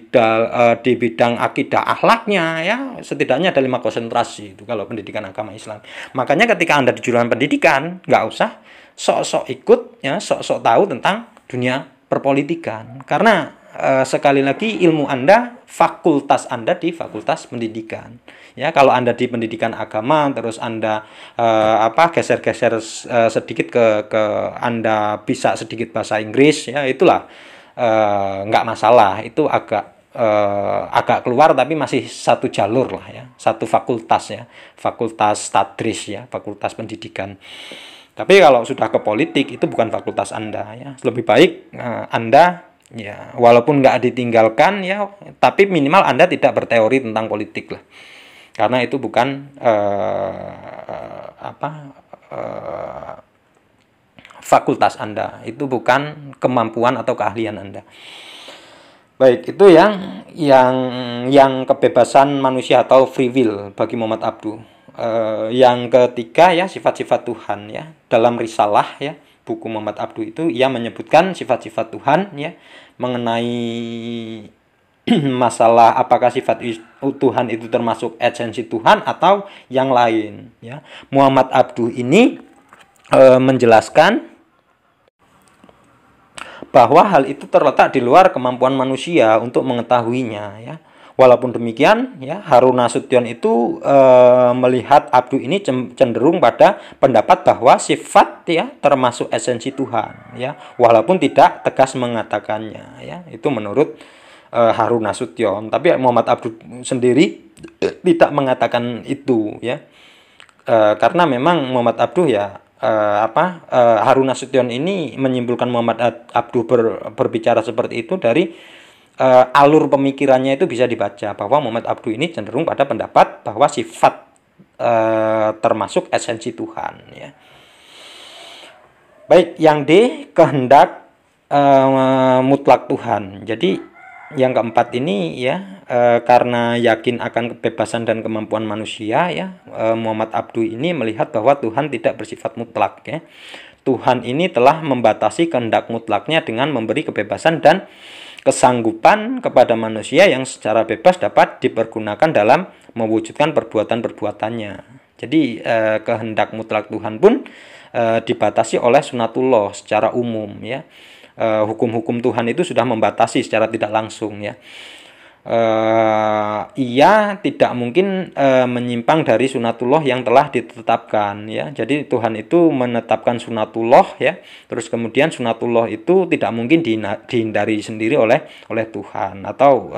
bidang akidah akhlaknya ya. Setidaknya ada 5 konsentrasi itu kalau pendidikan agama Islam. Makanya ketika Anda di jurusan pendidikan, nggak usah sok-sok ikut ya, sok-sok tahu tentang dunia perpolitikan. Karena sekali lagi ilmu Anda, fakultas Anda di fakultas pendidikan. Ya, kalau Anda di pendidikan agama terus Anda geser-geser sedikit ke Anda bisa sedikit bahasa Inggris ya, itulah nggak masalah. Itu agak keluar tapi masih satu jalur lah ya, satu fakultas ya, fakultas tadris ya, fakultas pendidikan. Tapi kalau sudah ke politik itu bukan fakultas Anda ya. Lebih baik Anda ya, walaupun nggak ditinggalkan ya, tapi minimal Anda tidak berteori tentang politik lah. Karena itu bukan fakultas Anda, itu bukan kemampuan atau keahlian Anda. Baik, itu yang kebebasan manusia atau free will bagi Muhammad Abduh. Yang ketiga ya, sifat-sifat Tuhan ya. Dalam risalah ya, buku Muhammad Abduh itu ia menyebutkan sifat-sifat Tuhan ya, mengenai masalah apakah sifat Tuhan itu termasuk esensi Tuhan atau yang lain ya. Muhammad Abduh ini menjelaskan bahwa hal itu terletak di luar kemampuan manusia untuk mengetahuinya ya. Walaupun demikian ya, Harun Nasution itu melihat Abduh ini cenderung pada pendapat bahwa sifat ya termasuk esensi Tuhan ya, walaupun tidak tegas mengatakannya ya. Itu menurut Harun Nasution. Tapi Muhammad Abduh sendiri tidak mengatakan itu ya. Karena memang Muhammad Abduh ya Harun Nasution ini menyimpulkan Muhammad Abduh berbicara seperti itu dari alur pemikirannya itu bisa dibaca bahwa Muhammad Abduh ini cenderung pada pendapat bahwa sifat termasuk esensi Tuhan ya. Baik, yang D, kehendak mutlak Tuhan. Jadi yang keempat ini ya, karena yakin akan kebebasan dan kemampuan manusia ya, Muhammad Abduh ini melihat bahwa Tuhan tidak bersifat mutlak ya. Tuhan ini telah membatasi kehendak mutlaknya dengan memberi kebebasan dan kesanggupan kepada manusia yang secara bebas dapat dipergunakan dalam mewujudkan perbuatan-perbuatannya. Jadi kehendak mutlak Tuhan pun dibatasi oleh sunatullah secara umum ya. Hukum-hukum Tuhan itu sudah membatasi secara tidak langsung ya. Ia tidak mungkin menyimpang dari sunatullah yang telah ditetapkan ya. Jadi Tuhan itu menetapkan sunatullah ya. Terus kemudian sunatullah itu tidak mungkin dihindari sendiri oleh Tuhan atau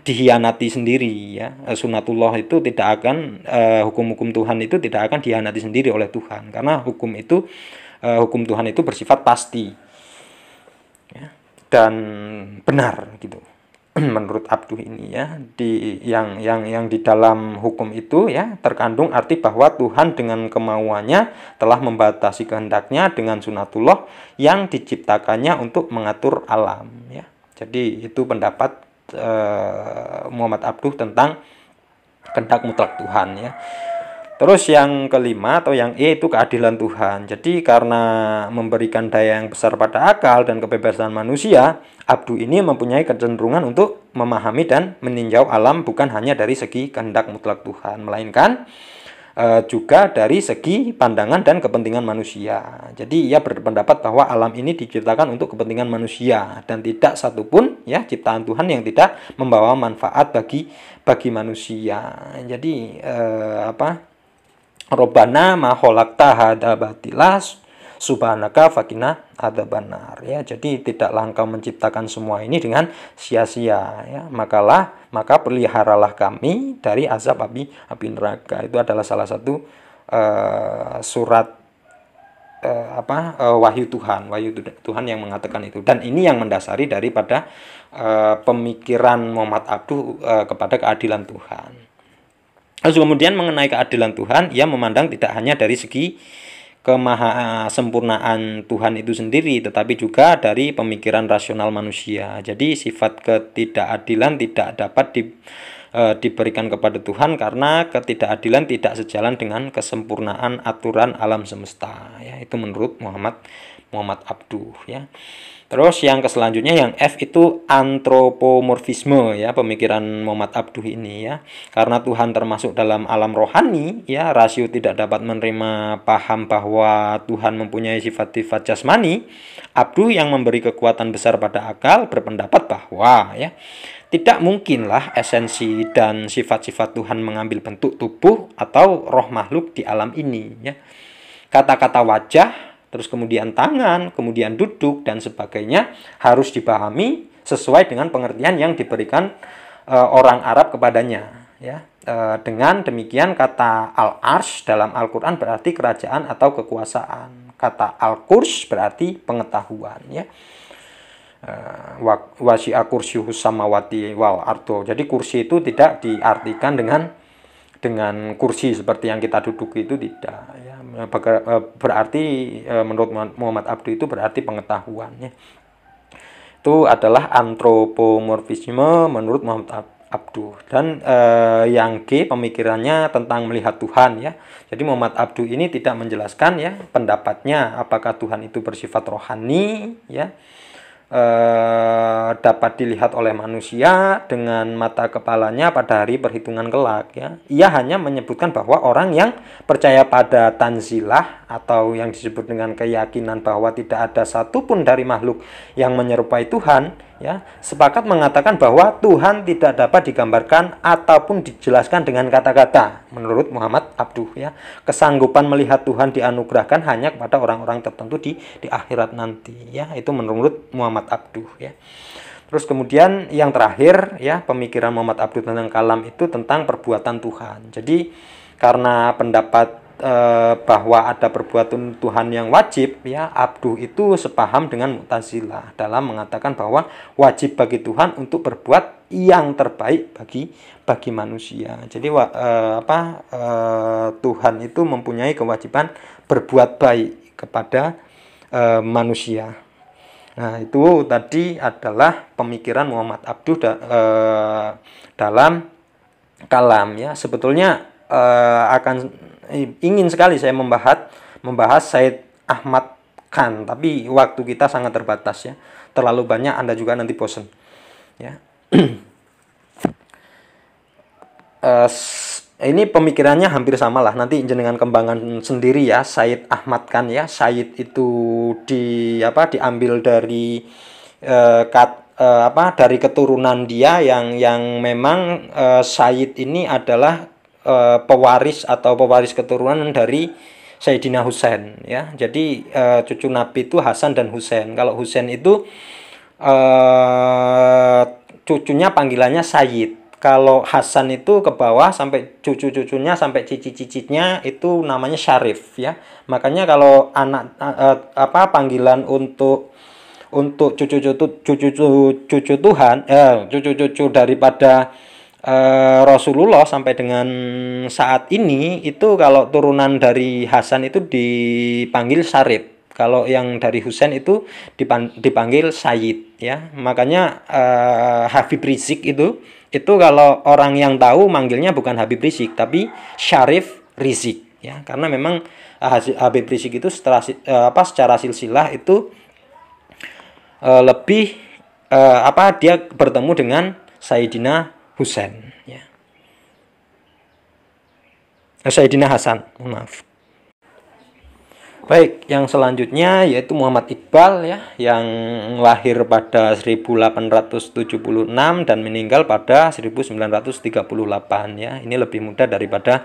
dihianati sendiri ya. Sunatullah itu tidak akan hukum-hukum Tuhan itu tidak akan dihianati sendiri oleh Tuhan, karena hukum Tuhan itu bersifat pasti ya, dan benar gitu. Menurut Abduh ini ya, yang di dalam hukum itu ya terkandung arti bahwa Tuhan dengan kemauannya telah membatasi kehendaknya dengan sunatullah yang diciptakannya untuk mengatur alam ya. Jadi itu pendapat Muhammad Abduh tentang kehendak mutlak Tuhan ya. Terus yang kelima atau yang E itu keadilan Tuhan. Jadi karena memberikan daya yang besar pada akal dan kebebasan manusia, Abduh ini mempunyai kecenderungan untuk memahami dan meninjau alam bukan hanya dari segi kehendak mutlak Tuhan, melainkan juga dari segi pandangan dan kepentingan manusia. Jadi ia berpendapat bahwa alam ini diciptakan untuk kepentingan manusia dan tidak satupun ya ciptaan Tuhan yang tidak membawa manfaat bagi manusia. Jadi Robbana ma khalaqta hadza batila subhanaka fakina adzabannar ya. Jadi tidaklah engkau menciptakan semua ini dengan sia-sia ya. Maka peliharalah kami dari azab api neraka. Itu adalah salah satu surat wahyu Tuhan yang mengatakan itu, dan ini yang mendasari daripada pemikiran Muhammad Abduh kepada keadilan Tuhan. Lalu kemudian mengenai keadilan Tuhan, ia memandang tidak hanya dari segi kemahasempurnaan Tuhan itu sendiri, tetapi juga dari pemikiran rasional manusia. Jadi sifat ketidakadilan tidak dapat diberikan kepada Tuhan karena ketidakadilan tidak sejalan dengan kesempurnaan aturan alam semesta. Ya, itu menurut Muhammad Abduh ya. Terus yang selanjutnya yang F itu antropomorfisme ya, pemikiran Muhammad Abduh ini ya. Karena Tuhan termasuk dalam alam rohani ya, rasio tidak dapat menerima paham bahwa Tuhan mempunyai sifat-sifat jasmani. Abduh yang memberi kekuatan besar pada akal berpendapat bahwa ya tidak mungkinlah esensi dan sifat-sifat Tuhan mengambil bentuk tubuh atau roh makhluk di alam ini ya. Kata-kata wajah, terus kemudian tangan, kemudian duduk dan sebagainya harus dipahami sesuai dengan pengertian yang diberikan orang Arab kepadanya ya. Dengan demikian kata al-arsh dalam Al-Qur'an berarti kerajaan atau kekuasaan. Kata al-kurs berarti pengetahuan ya. Wasi'a kursiyyus samawati wal ardo. Jadi kursi itu tidak diartikan dengan kursi seperti yang kita duduk itu tidak ya. Berarti menurut Muhammad Abduh itu berarti pengetahuan ya. Itu adalah antropomorfisme menurut Muhammad Abduh. Dan yang G pemikirannya tentang melihat Tuhan ya. Jadi Muhammad Abduh ini tidak menjelaskan ya pendapatnya apakah Tuhan itu bersifat rohani ya, dapat dilihat oleh manusia dengan mata kepalanya pada hari perhitungan kelak ya. Ia hanya menyebutkan bahwa orang yang percaya pada tanzilah atau yang disebut dengan keyakinan bahwa tidak ada satupun dari makhluk yang menyerupai Tuhan ya, sepakat mengatakan bahwa Tuhan tidak dapat digambarkan ataupun dijelaskan dengan kata-kata menurut Muhammad Abduh ya. Kesanggupan melihat Tuhan dianugerahkan hanya kepada orang-orang tertentu di akhirat nanti ya. Itu menurut Muhammad Abduh ya. Terus kemudian yang terakhir ya, pemikiran Muhammad Abduh tentang kalam itu tentang perbuatan Tuhan. Jadi karena pendapat bahwa ada perbuatan Tuhan yang wajib ya, Abduh itu sepaham dengan Mu'tazilah dalam mengatakan bahwa wajib bagi Tuhan untuk berbuat yang terbaik bagi manusia. Jadi Tuhan itu mempunyai kewajiban berbuat baik kepada manusia. Nah, itu tadi adalah pemikiran Muhammad Abduh dalam kalam ya. Sebetulnya ingin sekali saya membahas Said Ahmad Khan, tapi waktu kita sangat terbatas ya. Terlalu banyak, Anda juga nanti bosan ya. ini pemikirannya hampir sama lah, nanti jenengan kembangan sendiri ya. Said Ahmad Khan ya, Said itu diambil dari dari keturunan dia yang memang Said ini adalah pewaris keturunan dari Sayyidina Husain ya. Jadi cucu Nabi itu Hasan dan Husain. Kalau Husain itu cucunya panggilannya Sayyid. Kalau Hasan itu ke bawah sampai cucu-cucunya sampai cicit-cicitnya itu namanya Syarif ya. Makanya kalau anak panggilan untuk cucu-cucu Tuhan, cucu-cucu daripada Rasulullah sampai dengan saat ini itu kalau turunan dari Hasan itu dipanggil Syarif. Kalau yang dari Husain itu dipanggil Sayyid ya. Makanya Habib Rizik itu kalau orang yang tahu manggilnya bukan Habib Rizik tapi Syarif Rizik ya. Karena memang Habib Rizik itu secara silsilah itu lebih dia bertemu dengan Sayyidina Husain ya. Sayyidina Hasan, maaf. Baik, yang selanjutnya yaitu Muhammad Iqbal ya, yang lahir pada 1876 dan meninggal pada 1938 ya. Ini lebih muda daripada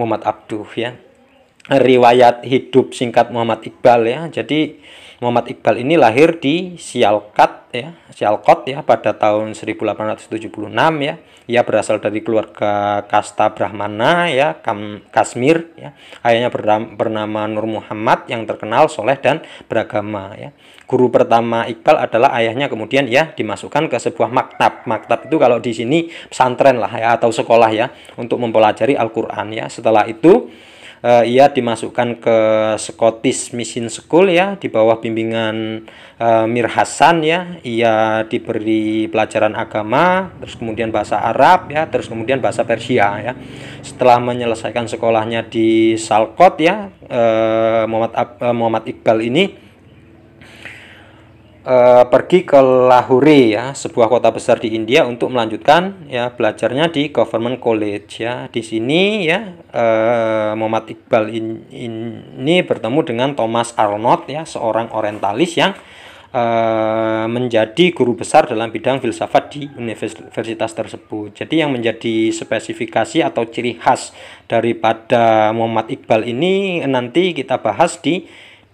Muhammad Abduh ya. Riwayat hidup singkat Muhammad Iqbal ya. Jadi Muhammad Iqbal ini lahir di Sialkot ya pada tahun 1876 ya. Ia berasal dari keluarga kasta Brahmana ya, Kashmir ya. Ayahnya bernama Nur Muhammad yang terkenal soleh dan beragama ya. Guru pertama Iqbal adalah ayahnya, kemudian ya dimasukkan ke sebuah maktab. Maktab itu kalau di sini pesantren lah ya, atau sekolah ya, untuk mempelajari Al-Qur'an ya. Setelah itu ia dimasukkan ke Scottish Mission School ya, di bawah bimbingan Mir Hasan ya. Ia diberi pelajaran agama, terus kemudian bahasa Arab ya, terus kemudian bahasa Persia ya. Setelah menyelesaikan sekolahnya di Salkot ya, Muhammad Iqbal ini pergi ke Lahore ya, sebuah kota besar di India, untuk melanjutkan ya belajarnya di Government College ya. Di sini ya Muhammad Iqbal ini bertemu dengan Thomas Arnold ya, seorang orientalis yang menjadi guru besar dalam bidang filsafat di universitas tersebut. Jadi yang menjadi spesifikasi atau ciri khas daripada Muhammad Iqbal ini nanti kita bahas di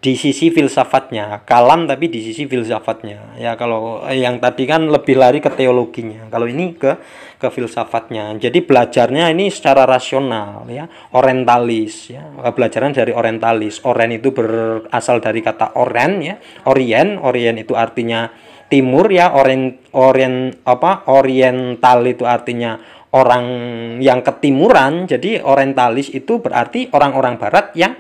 sisi filsafatnya, kalam tapi di sisi filsafatnya ya. Kalau yang tadi kan lebih lari ke teologinya, kalau ini ke filsafatnya. Jadi belajarnya ini secara rasional ya, orientalis ya. Belajaran dari orientalis. Oren itu berasal dari kata oren ya, orien itu artinya timur ya, oriental itu artinya orang yang ketimuran. Jadi orientalis itu berarti orang-orang barat yang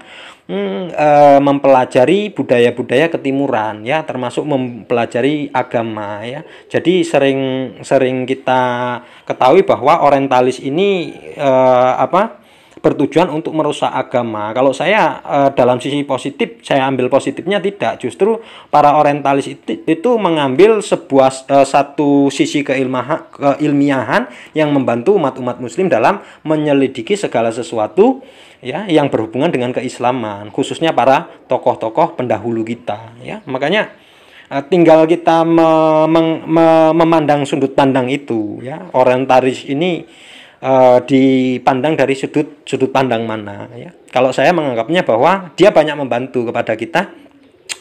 mempelajari budaya-budaya ketimuran ya, termasuk mempelajari agama ya. Jadi sering kita ketahui bahwa orientalis ini bertujuan untuk merusak agama. Kalau saya dalam sisi positif, saya ambil positifnya tidak. Justru para orientalis itu mengambil satu sisi keilmiahan yang membantu umat-umat muslim dalam menyelidiki segala sesuatu ya yang berhubungan dengan keislaman, khususnya para tokoh-tokoh pendahulu kita ya. Makanya tinggal kita memandang sudut pandang itu ya. Orientalis ini dipandang dari sudut pandang mana ya. Kalau saya menganggapnya bahwa dia banyak membantu kepada kita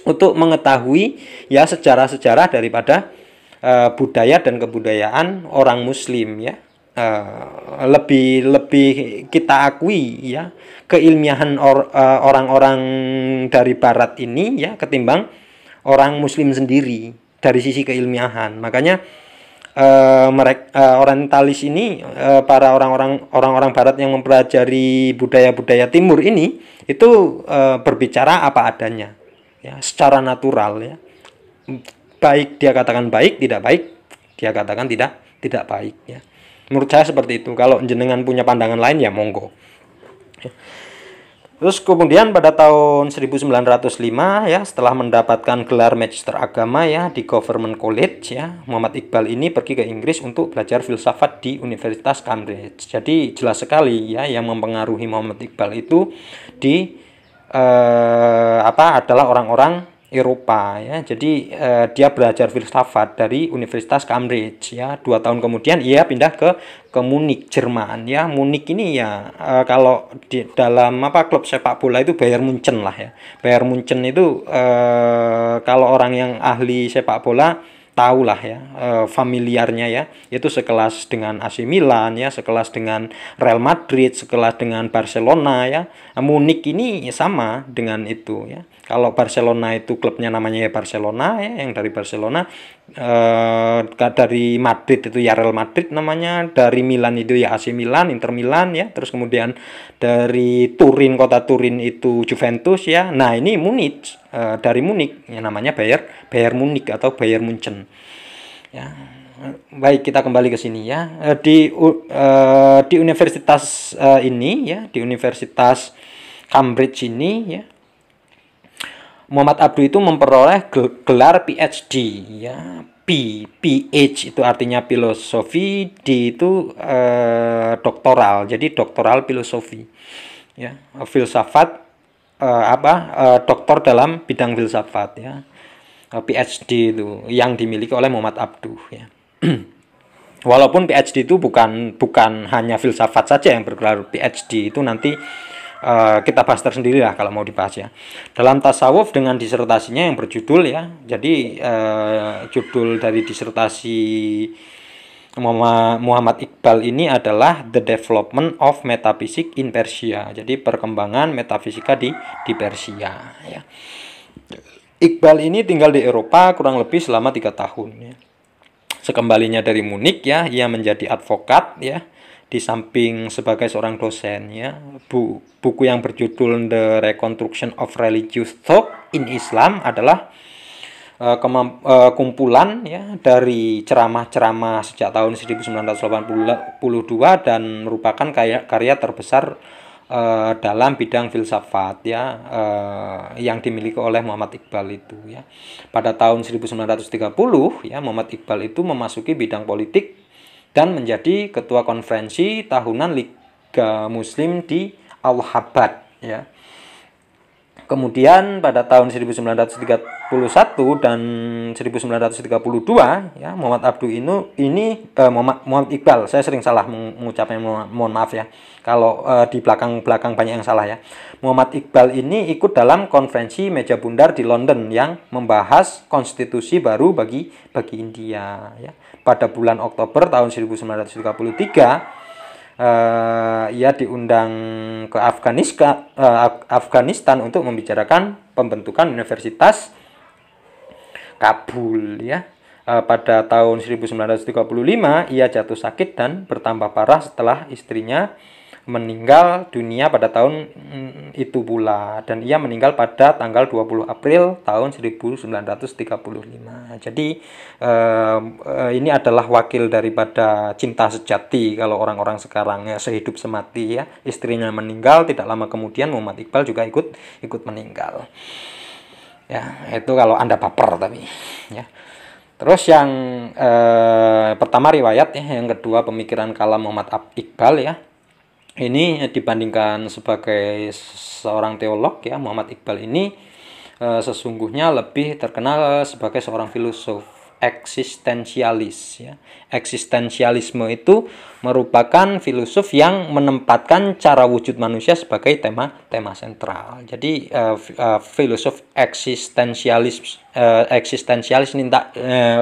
untuk mengetahui ya sejarah-sejarah daripada budaya dan kebudayaan orang muslim ya. Lebih kita akui ya keilmiahan orang-orang dari barat ini ya ketimbang orang muslim sendiri dari sisi keilmiahan. Makanya orientalis ini, para orang-orang barat yang mempelajari budaya-budaya timur ini itu berbicara apa adanya ya, secara natural ya. Baik dia katakan baik, tidak baik dia katakan tidak baik ya. Menurut saya seperti itu. Kalau jenengan punya pandangan lain ya monggo. Terus kemudian pada tahun 1905 ya, setelah mendapatkan gelar Magister Agama ya di Government College ya, Muhammad Iqbal ini pergi ke Inggris untuk belajar filsafat di Universitas Cambridge. Jadi jelas sekali ya, yang mempengaruhi Muhammad Iqbal itu di adalah orang-orang Eropa ya. Jadi dia belajar filsafat dari Universitas Cambridge ya. 2 tahun kemudian ia pindah ke Munich, Jerman ya. Munich ini ya kalau di dalam klub sepak bola itu Bayern Munchen lah ya. Bayern Munchen itu kalau orang yang ahli sepak bola tahu lah ya, familiarnya ya, itu sekelas dengan AC Milan ya, sekelas dengan Real Madrid, sekelas dengan Barcelona ya. Munich ini sama dengan itu ya. Kalau Barcelona itu klubnya namanya ya Barcelona ya, yang dari Barcelona, dari Madrid itu ya Real Madrid namanya, dari Milan itu ya AC Milan, Inter Milan ya, terus kemudian dari Turin, kota Turin itu Juventus ya. Nah ini Munich, dari Munich yang namanya Bayern Munich atau Bayern Munchen ya. Baik, kita kembali ke sini ya. Di universitas ini ya, di Universitas Cambridge ini ya, Muhammad Abduh itu memperoleh gelar PhD ya. PH itu artinya filosofi, D itu doktoral, jadi doktoral filosofi ya, filsafat, doktor dalam bidang filsafat ya. PhD itu yang dimiliki oleh Muhammad Abduh ya. Walaupun PhD itu bukan hanya filsafat saja yang bergelar PhD, itu nanti kita bahas tersendiri lah kalau mau dibahas ya. Dalam tasawuf dengan disertasinya yang berjudul ya. Jadi judul dari disertasi Muhammad Iqbal ini adalah The Development of Metaphysics in Persia. Jadi perkembangan metafisika di Persia ya. Iqbal ini tinggal di Eropa kurang lebih selama 3 tahun ya. Sekembalinya dari Munich ya, ia menjadi advokat ya, di samping sebagai seorang dosen ya. Buku yang berjudul The Reconstruction of Religious Thought in Islam adalah kumpulan ya dari ceramah-ceramah sejak tahun 1982 dan merupakan karya terbesar dalam bidang filsafat ya, yang dimiliki oleh Muhammad Iqbal itu ya. Pada tahun 1930 ya, Muhammad Iqbal itu memasuki bidang politik dan menjadi ketua konferensi tahunan Liga Muslim di Allahabad ya. Kemudian pada tahun 1931 dan 1932 ya, Muhammad Abduh ini Muhammad Iqbal, saya sering salah mengucapnya, mohon maaf ya kalau di belakang banyak yang salah ya. Muhammad Iqbal ini ikut dalam konferensi meja bundar di London yang membahas konstitusi baru bagi India ya. Pada bulan Oktober tahun 1933 ia diundang ke Afghanistan untuk membicarakan pembentukan Universitas Kabul ya. Pada tahun 1935 ia jatuh sakit dan bertambah parah setelah istrinya meninggal dunia pada tahun itu pula, dan ia meninggal pada tanggal 20 April tahun 1935. Jadi ini adalah wakil daripada cinta sejati kalau orang-orang sekarang ya, sehidup semati ya. Istrinya meninggal, tidak lama kemudian Muhammad Iqbal juga ikut meninggal. Ya, itu kalau Anda baper tapi ya. Terus yang pertama riwayat ya, yang kedua pemikiran kalam Muhammad Iqbal ya. Ini dibandingkan sebagai seorang teolog ya, Muhammad Iqbal ini sesungguhnya lebih terkenal sebagai seorang filosof eksistensialis ya. Eksistensialisme itu merupakan filosof yang menempatkan cara wujud manusia sebagai tema sentral. Jadi filosof eksistensialis ini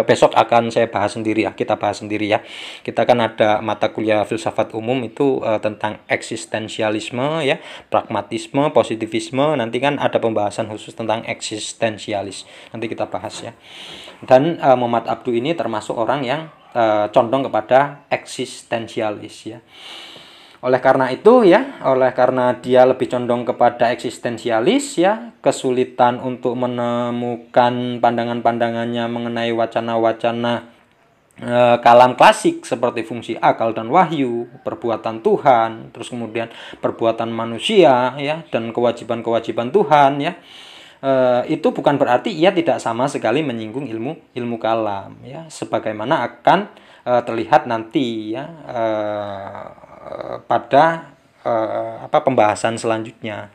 besok akan saya bahas sendiri ya, kita bahas sendiri ya. Kita kan ada mata kuliah filsafat umum itu tentang eksistensialisme ya, pragmatisme, positivisme. Nanti kan ada pembahasan khusus tentang eksistensialis. Nanti kita bahas ya. Dan Muhammad Abduh ini termasuk orang yang condong kepada eksistensialis ya. Oleh karena dia lebih condong kepada eksistensialis ya, kesulitan untuk menemukan pandangan-pandangannya mengenai wacana-wacana kalam klasik seperti fungsi akal dan wahyu, perbuatan Tuhan, terus kemudian perbuatan manusia ya, dan kewajiban-kewajiban Tuhan ya. Itu bukan berarti ia tidak sama sekali menyinggung ilmu kalam ya, sebagaimana akan terlihat nanti ya pada pembahasan selanjutnya.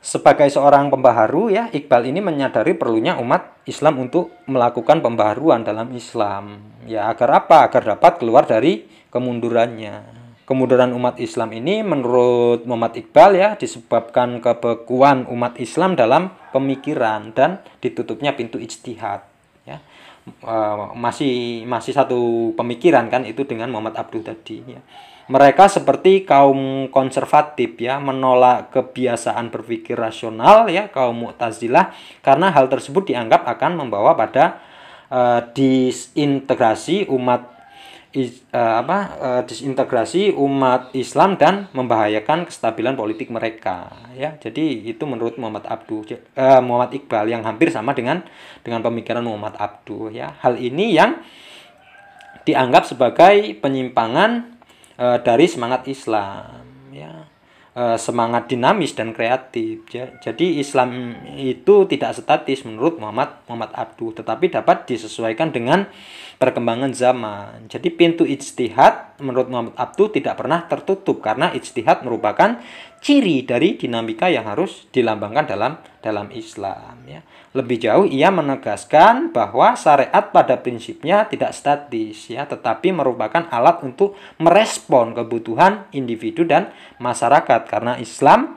Sebagai seorang pembaharu ya, Iqbal ini menyadari perlunya umat Islam untuk melakukan pembaharuan dalam Islam. Ya, agar apa? Agar dapat keluar dari kemundurannya. Kemunduran umat Islam ini menurut Muhammad Iqbal ya disebabkan kebekuan umat Islam dalam pemikiran dan ditutupnya pintu ijtihad. Ya. Masih satu pemikiran kan itu dengan Muhammad Abduh tadi ya. Mereka seperti kaum konservatif ya, menolak kebiasaan berpikir rasional ya, kaum Mu'tazilah, karena hal tersebut dianggap akan membawa pada disintegrasi umat Islam dan membahayakan kestabilan politik mereka ya. Jadi itu menurut Muhammad Iqbal yang hampir sama dengan pemikiran Muhammad Abduh ya. Hal ini yang dianggap sebagai penyimpangan dari semangat Islam ya, semangat dinamis dan kreatif ya. Jadi Islam itu tidak statis menurut Muhammad Abduh, tetapi dapat disesuaikan dengan perkembangan zaman. Jadi pintu ijtihad menurut Muhammad Abduh tidak pernah tertutup, karena ijtihad merupakan ciri dari dinamika yang harus dilambangkan dalam Islam ya. Lebih jauh ia menegaskan bahwa syariat pada prinsipnya tidak statis ya, tetapi merupakan alat untuk merespon kebutuhan individu dan masyarakat, karena Islam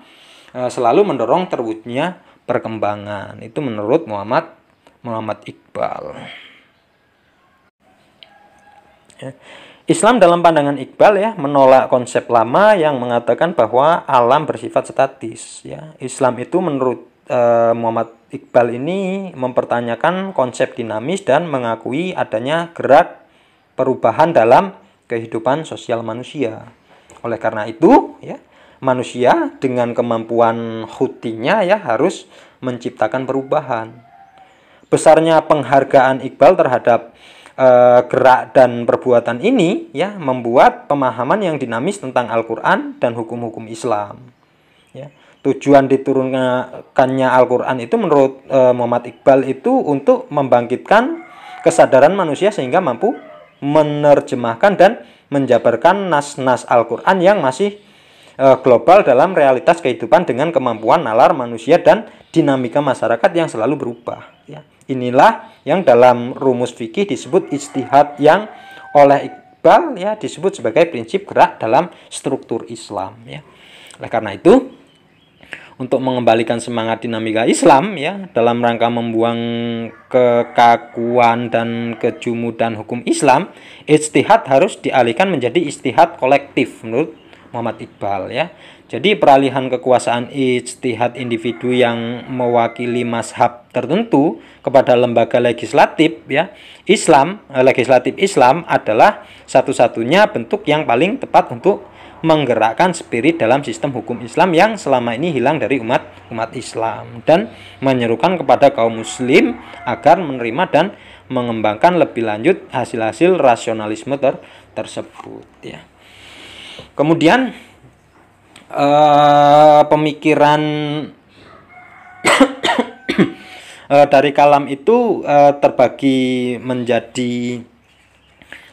selalu mendorong terwujudnya perkembangan. Itu menurut Muhammad Iqbal. Ya. Islam dalam pandangan Iqbal ya menolak konsep lama yang mengatakan bahwa alam bersifat statis ya. Islam itu menurut Muhammad Iqbal ini mempertanyakan konsep dinamis dan mengakui adanya gerak perubahan dalam kehidupan sosial manusia. Oleh karena itu ya, manusia dengan kemampuan khutinya ya harus menciptakan perubahan. Besarnya penghargaan Iqbal terhadap gerak dan perbuatan ini ya membuat pemahaman yang dinamis tentang Al-Quran dan hukum-hukum Islam ya. Tujuan diturunkannya Al-Quran itu menurut Muhammad Iqbal itu untuk membangkitkan kesadaran manusia sehingga mampu menerjemahkan dan menjabarkan nas-nas Al-Quran yang masih global dalam realitas kehidupan dengan kemampuan nalar manusia dan dinamika masyarakat yang selalu berubah ya. Inilah yang dalam rumus fikih disebut ijtihad, yang oleh Iqbal ya disebut sebagai prinsip gerak dalam struktur Islam ya. Oleh karena itu, untuk mengembalikan semangat dinamika Islam ya dalam rangka membuang kekakuan dan kejumudan hukum Islam, ijtihad harus dialihkan menjadi ijtihad kolektif menurut Muhammad Iqbal ya. Jadi peralihan kekuasaan ijtihad individu yang mewakili mazhab tertentu kepada lembaga legislatif ya, legislatif Islam adalah satu-satunya bentuk yang paling tepat untuk menggerakkan spirit dalam sistem hukum Islam yang selama ini hilang dari umat Islam, dan menyerukan kepada kaum muslim agar menerima dan mengembangkan lebih lanjut hasil-hasil rasionalisme tersebut ya. Kemudian pemikiran dari kalam itu terbagi menjadi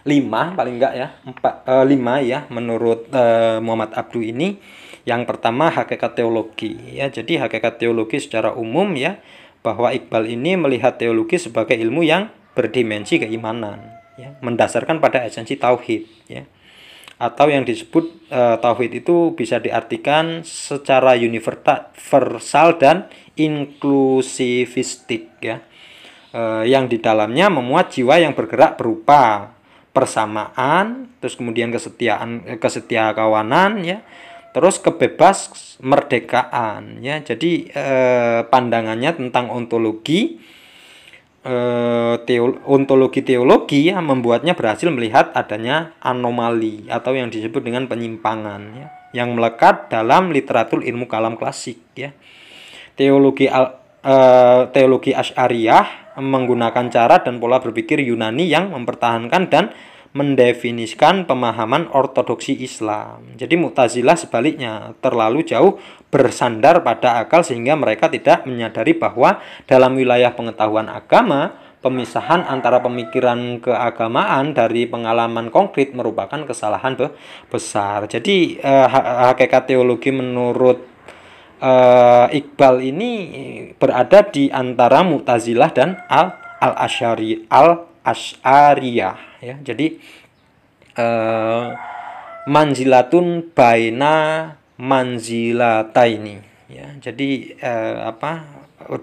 5 paling enggak ya, 5 ya menurut Muhammad Abduh ini. Yang pertama hakikat teologi ya. Jadi hakikat teologi secara umum ya, bahwa Iqbal ini melihat teologi sebagai ilmu yang berdimensi keimanan ya, mendasarkan pada esensi tauhid ya. Atau yang disebut tauhid itu bisa diartikan secara universal dan inklusivistik ya, yang di dalamnya memuat jiwa yang bergerak berupa persamaan, terus kemudian kesetiakawanan ya, terus kebebas merdekaan ya. Jadi pandangannya tentang ontologi teologi ya membuatnya berhasil melihat adanya anomali atau yang disebut dengan penyimpangan ya, yang melekat dalam literatur ilmu kalam klasik ya. Teologi teologi Asy'ariyah menggunakan cara dan pola berpikir Yunani yang mempertahankan dan mendefinisikan pemahaman ortodoksi Islam. Jadi Mu'tazilah sebaliknya terlalu jauh bersandar pada akal sehingga mereka tidak menyadari bahwa dalam wilayah pengetahuan agama, pemisahan antara pemikiran keagamaan dari pengalaman konkret merupakan kesalahan besar. Jadi hakikat teologi menurut Iqbal ini berada di antara Mu'tazilah dan al-Asy'ariyah ya. Jadi manzilatun baina manzilataini ya. Jadi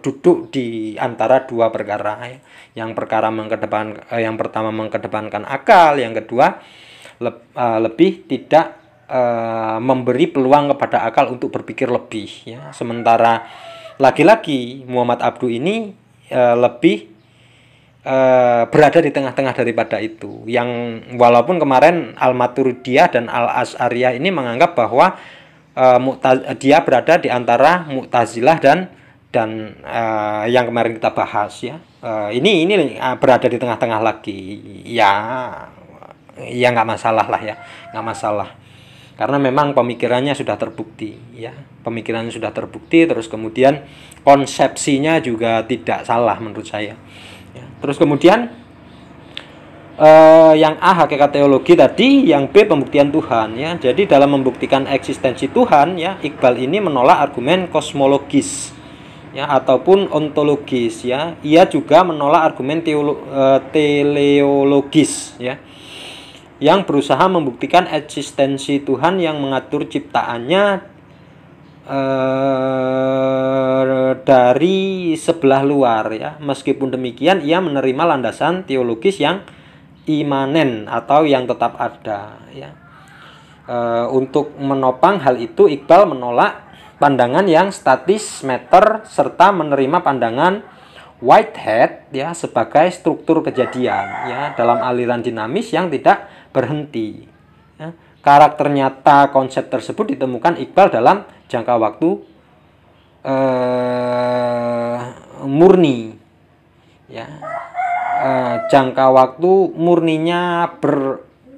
duduk di antara dua perkara ya. Yang pertama mengkedepankan akal, yang kedua lebih tidak memberi peluang kepada akal untuk berpikir lebih ya. Sementara lagi-lagi Muhammad Abduh ini lebih berada di tengah-tengah daripada itu. Yang walaupun kemarin Al-Maturidiyah dan Al-Asy'ariyah ini menganggap bahwa dia berada di antara Mu'tazilah dan yang kemarin kita bahas ya. Ini berada di tengah-tengah lagi. Ya nggak masalah lah ya, nggak masalah. Karena memang pemikirannya sudah terbukti ya. Pemikirannya sudah terbukti, terus kemudian konsepsinya juga tidak salah menurut saya. Ya. Terus kemudian yang A hakikat teologi tadi, yang B pembuktian Tuhan ya. Jadi dalam membuktikan eksistensi Tuhan ya, Iqbal ini menolak argumen kosmologis ya ataupun ontologis ya. Ia juga menolak argumen teleologis ya, yang berusaha membuktikan eksistensi Tuhan yang mengatur ciptaannya dari sebelah luar ya. Meskipun demikian ia menerima landasan teologis yang imanen atau yang tetap ada ya. Untuk menopang hal itu Iqbal menolak pandangan yang statis meter serta menerima pandangan Whitehead ya sebagai struktur kejadian ya dalam aliran dinamis yang tidak berhenti ya. Karakter nyata konsep tersebut ditemukan Iqbal dalam jangka waktu murni ya. Jangka waktu murninya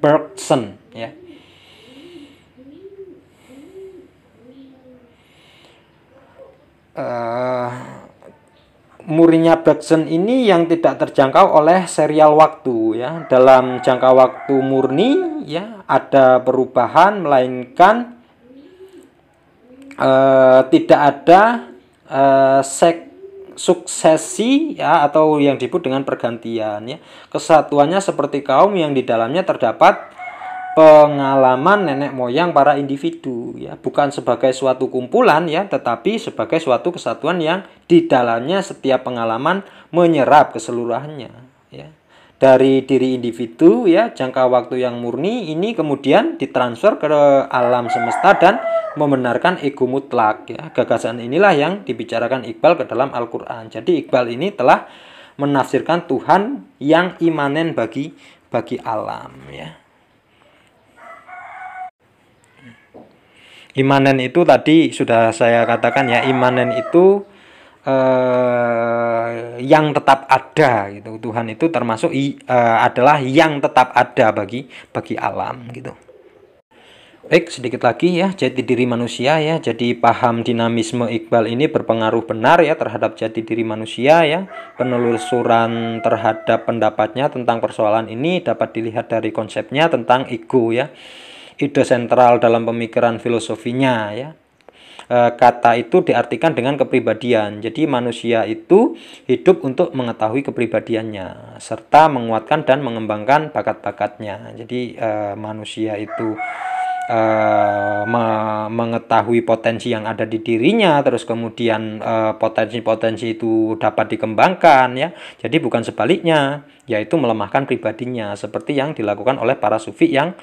Bergson ya. Murninya Bergson ini yang tidak terjangkau oleh serial waktu ya. Dalam jangka waktu murni ya ada perubahan melainkan tidak ada suksesi ya atau yang disebut dengan pergantian ya. Kesatuannya seperti kaum yang di dalamnya terdapat pengalaman nenek moyang para individu ya, bukan sebagai suatu kumpulan ya, tetapi sebagai suatu kesatuan yang di dalamnya setiap pengalaman menyerap keseluruhannya ya. Dari diri individu ya, jangka waktu yang murni ini kemudian ditransfer ke alam semesta dan membenarkan ego mutlak ya. Gagasan inilah yang dibicarakan Iqbal ke dalam Al-Qur'an. Jadi Iqbal ini telah menafsirkan Tuhan yang imanen bagi alam ya. Imanen itu tadi sudah saya katakan ya, imanen itu yang tetap ada gitu. Tuhan itu termasuk adalah yang tetap ada bagi alam gitu. Baik, sedikit lagi ya, jati diri manusia ya. Jadi paham dinamisme Iqbal ini berpengaruh benar ya terhadap jati diri manusia ya. Penelusuran terhadap pendapatnya tentang persoalan ini dapat dilihat dari konsepnya tentang ego ya. Ide sentral dalam pemikiran filosofinya ya. Kata itu diartikan dengan kepribadian. Jadi manusia itu hidup untuk mengetahui kepribadiannya serta menguatkan dan mengembangkan bakat-bakatnya. Jadi manusia itu mengetahui potensi yang ada di dirinya, terus kemudian potensi-potensi itu dapat dikembangkan ya. Jadi bukan sebaliknya, yaitu melemahkan pribadinya seperti yang dilakukan oleh para sufi yang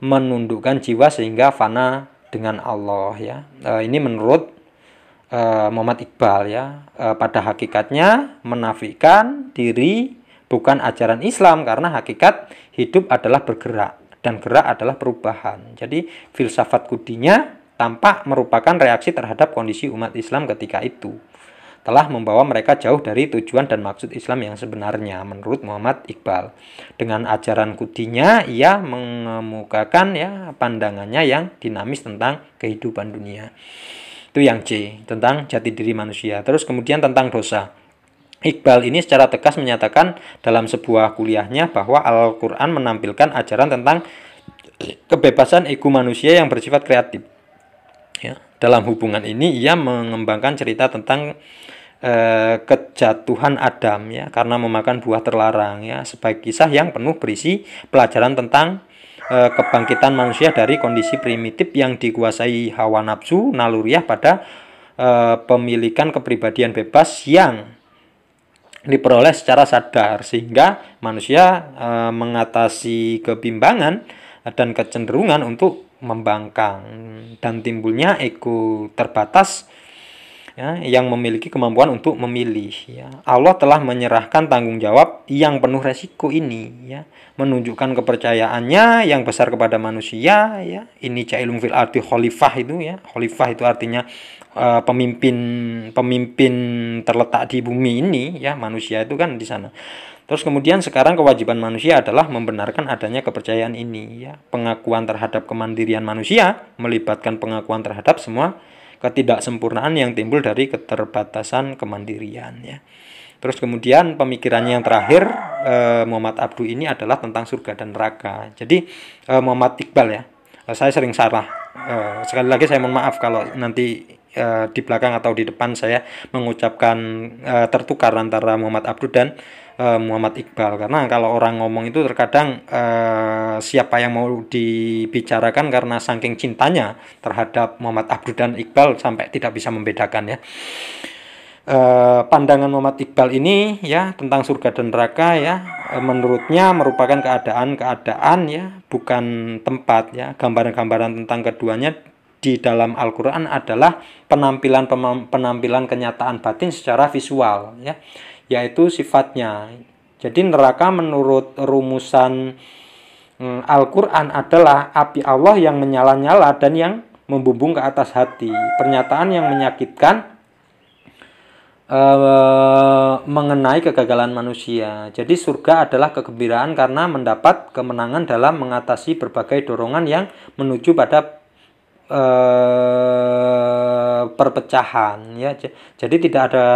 menundukkan jiwa sehingga fana dengan Allah ya. Ini menurut Muhammad Iqbal ya. Pada hakikatnya menafikan diri bukan ajaran Islam karena hakikat hidup adalah bergerak dan gerak adalah perubahan. Jadi filsafat kudinya tampak merupakan reaksi terhadap kondisi umat Islam ketika itu. telah membawa mereka jauh dari tujuan dan maksud Islam yang sebenarnya menurut Muhammad Iqbal. Dengan ajaran kudinya ia mengemukakan ya pandangannya yang dinamis tentang kehidupan dunia. Itu yang C, tentang jati diri manusia. Terus kemudian tentang dosa. Iqbal ini secara tegas menyatakan dalam sebuah kuliahnya bahwa Al-Quran menampilkan ajaran tentang kebebasan ego manusia yang bersifat kreatif. Ya, dalam hubungan ini ia mengembangkan cerita tentang kejatuhan Adam ya karena memakan buah terlarang ya sebagai kisah yang penuh berisi pelajaran tentang kebangkitan manusia dari kondisi primitif yang dikuasai hawa nafsu naluriah pada pemilikan kepribadian bebas yang diperoleh secara sadar sehingga manusia mengatasi kebimbangan dan kecenderungan untuk membangkang dan timbulnya ego terbatas ya, yang memiliki kemampuan untuk memilih ya. Allah telah menyerahkan tanggung jawab yang penuh resiko ini ya, menunjukkan kepercayaannya yang besar kepada manusia ya. Ini ja'ilun fil ardi khalifah itu ya. Khalifah itu artinya pemimpin terletak di bumi ini ya, manusia itu kan di sana. Terus kemudian sekarang kewajiban manusia adalah membenarkan adanya kepercayaan ini ya. Pengakuan terhadap kemandirian manusia melibatkan pengakuan terhadap semua ketidaksempurnaan yang timbul dari keterbatasan kemandirian ya. Terus kemudian pemikirannya yang terakhir Muhammad Abduh ini adalah tentang surga dan neraka. Jadi Muhammad Iqbal ya. Saya sering salah. Sekali lagi saya mohon maaf kalau nanti di belakang atau di depan saya mengucapkan tertukar antara Muhammad Abduh dan Muhammad Iqbal, karena kalau orang ngomong itu terkadang siapa yang mau dibicarakan karena saking cintanya terhadap Muhammad Abduh dan Iqbal sampai tidak bisa membedakan ya. Pandangan Muhammad Iqbal ini ya tentang surga dan neraka ya, menurutnya merupakan keadaan ya, bukan tempat ya. Gambaran-gambaran tentang keduanya di dalam Al-Quran adalah penampilan kenyataan batin secara visual ya, yaitu sifatnya. Jadi neraka menurut rumusan Al-Quran adalah api Allah yang menyala-nyala dan yang membumbung ke atas hati. Pernyataan yang menyakitkan mengenai kegagalan manusia. Jadi surga adalah kegembiraan karena mendapat kemenangan dalam mengatasi berbagai dorongan yang menuju pada perpecahan ya. Jadi tidak ada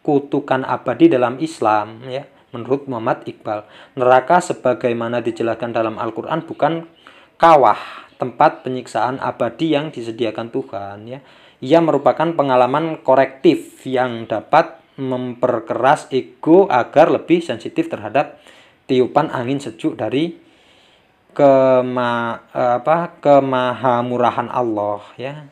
kutukan abadi dalam Islam ya, menurut Muhammad Iqbal. Neraka sebagaimana dijelaskan dalam Al-Quran bukan kawah, tempat penyiksaan abadi yang disediakan Tuhan ya. Ia merupakan pengalaman korektif yang dapat memperkeras ego agar lebih sensitif terhadap tiupan angin sejuk dari kemahamurahan Allah ya.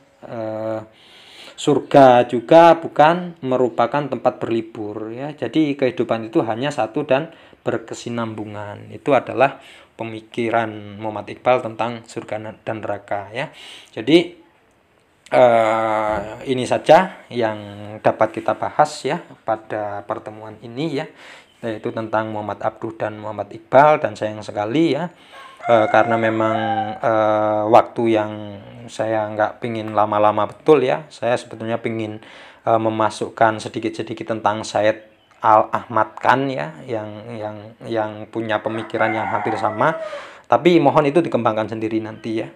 Surga juga bukan merupakan tempat berlibur ya. Jadi kehidupan itu hanya satu dan berkesinambungan. Itu adalah pemikiran Muhammad Iqbal tentang surga dan neraka ya. Jadi ini saja yang dapat kita bahas ya pada pertemuan ini ya, yaitu tentang Muhammad Abduh dan Muhammad Iqbal. Dan sayang sekali ya, karena memang waktu yang saya nggak pingin lama-lama betul ya, saya sebetulnya pingin memasukkan sedikit-sedikit tentang Said Al-Ahmad Khan ya, yang punya pemikiran yang hampir sama, tapi mohon itu dikembangkan sendiri nanti ya.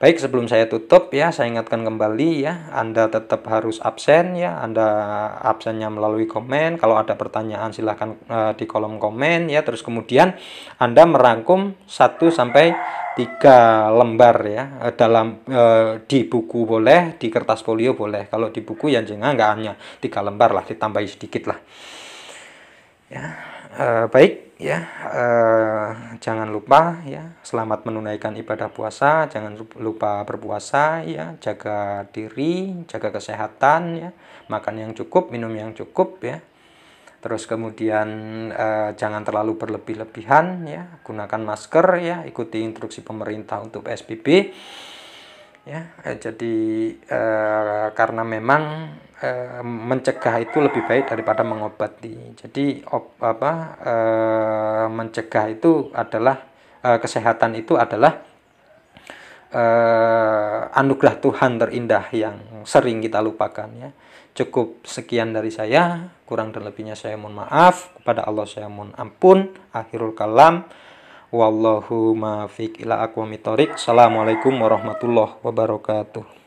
Baik, sebelum saya tutup ya, saya ingatkan kembali ya, Anda tetap harus absen ya. Anda absennya melalui komen. Kalau ada pertanyaan silahkan di kolom komen ya. Terus kemudian Anda merangkum 1 sampai 3 lembar ya, dalam di buku boleh, di kertas folio boleh. Kalau di buku ya jangan, nggak hanya 3 lembar lah, ditambahi sedikit lah ya. Baik ya, jangan lupa ya, selamat menunaikan ibadah puasa, jangan lupa berpuasa ya, jaga diri, jaga kesehatan ya, makan yang cukup, minum yang cukup ya. Terus kemudian jangan terlalu berlebih-lebihan ya, gunakan masker ya, ikuti instruksi pemerintah untuk PSBB ya. Jadi karena memang mencegah itu lebih baik daripada mengobati. Jadi mencegah itu adalah kesehatan itu adalah anugerah Tuhan terindah yang sering kita lupakan ya. Cukup sekian dari saya, kurang dan lebihnya saya mohon maaf, kepada Allah saya mohon ampun. Akhirul kalam, wallahu muwaffiq ila aqwamit thoriq. Assalamualaikum warahmatullahi wabarakatuh.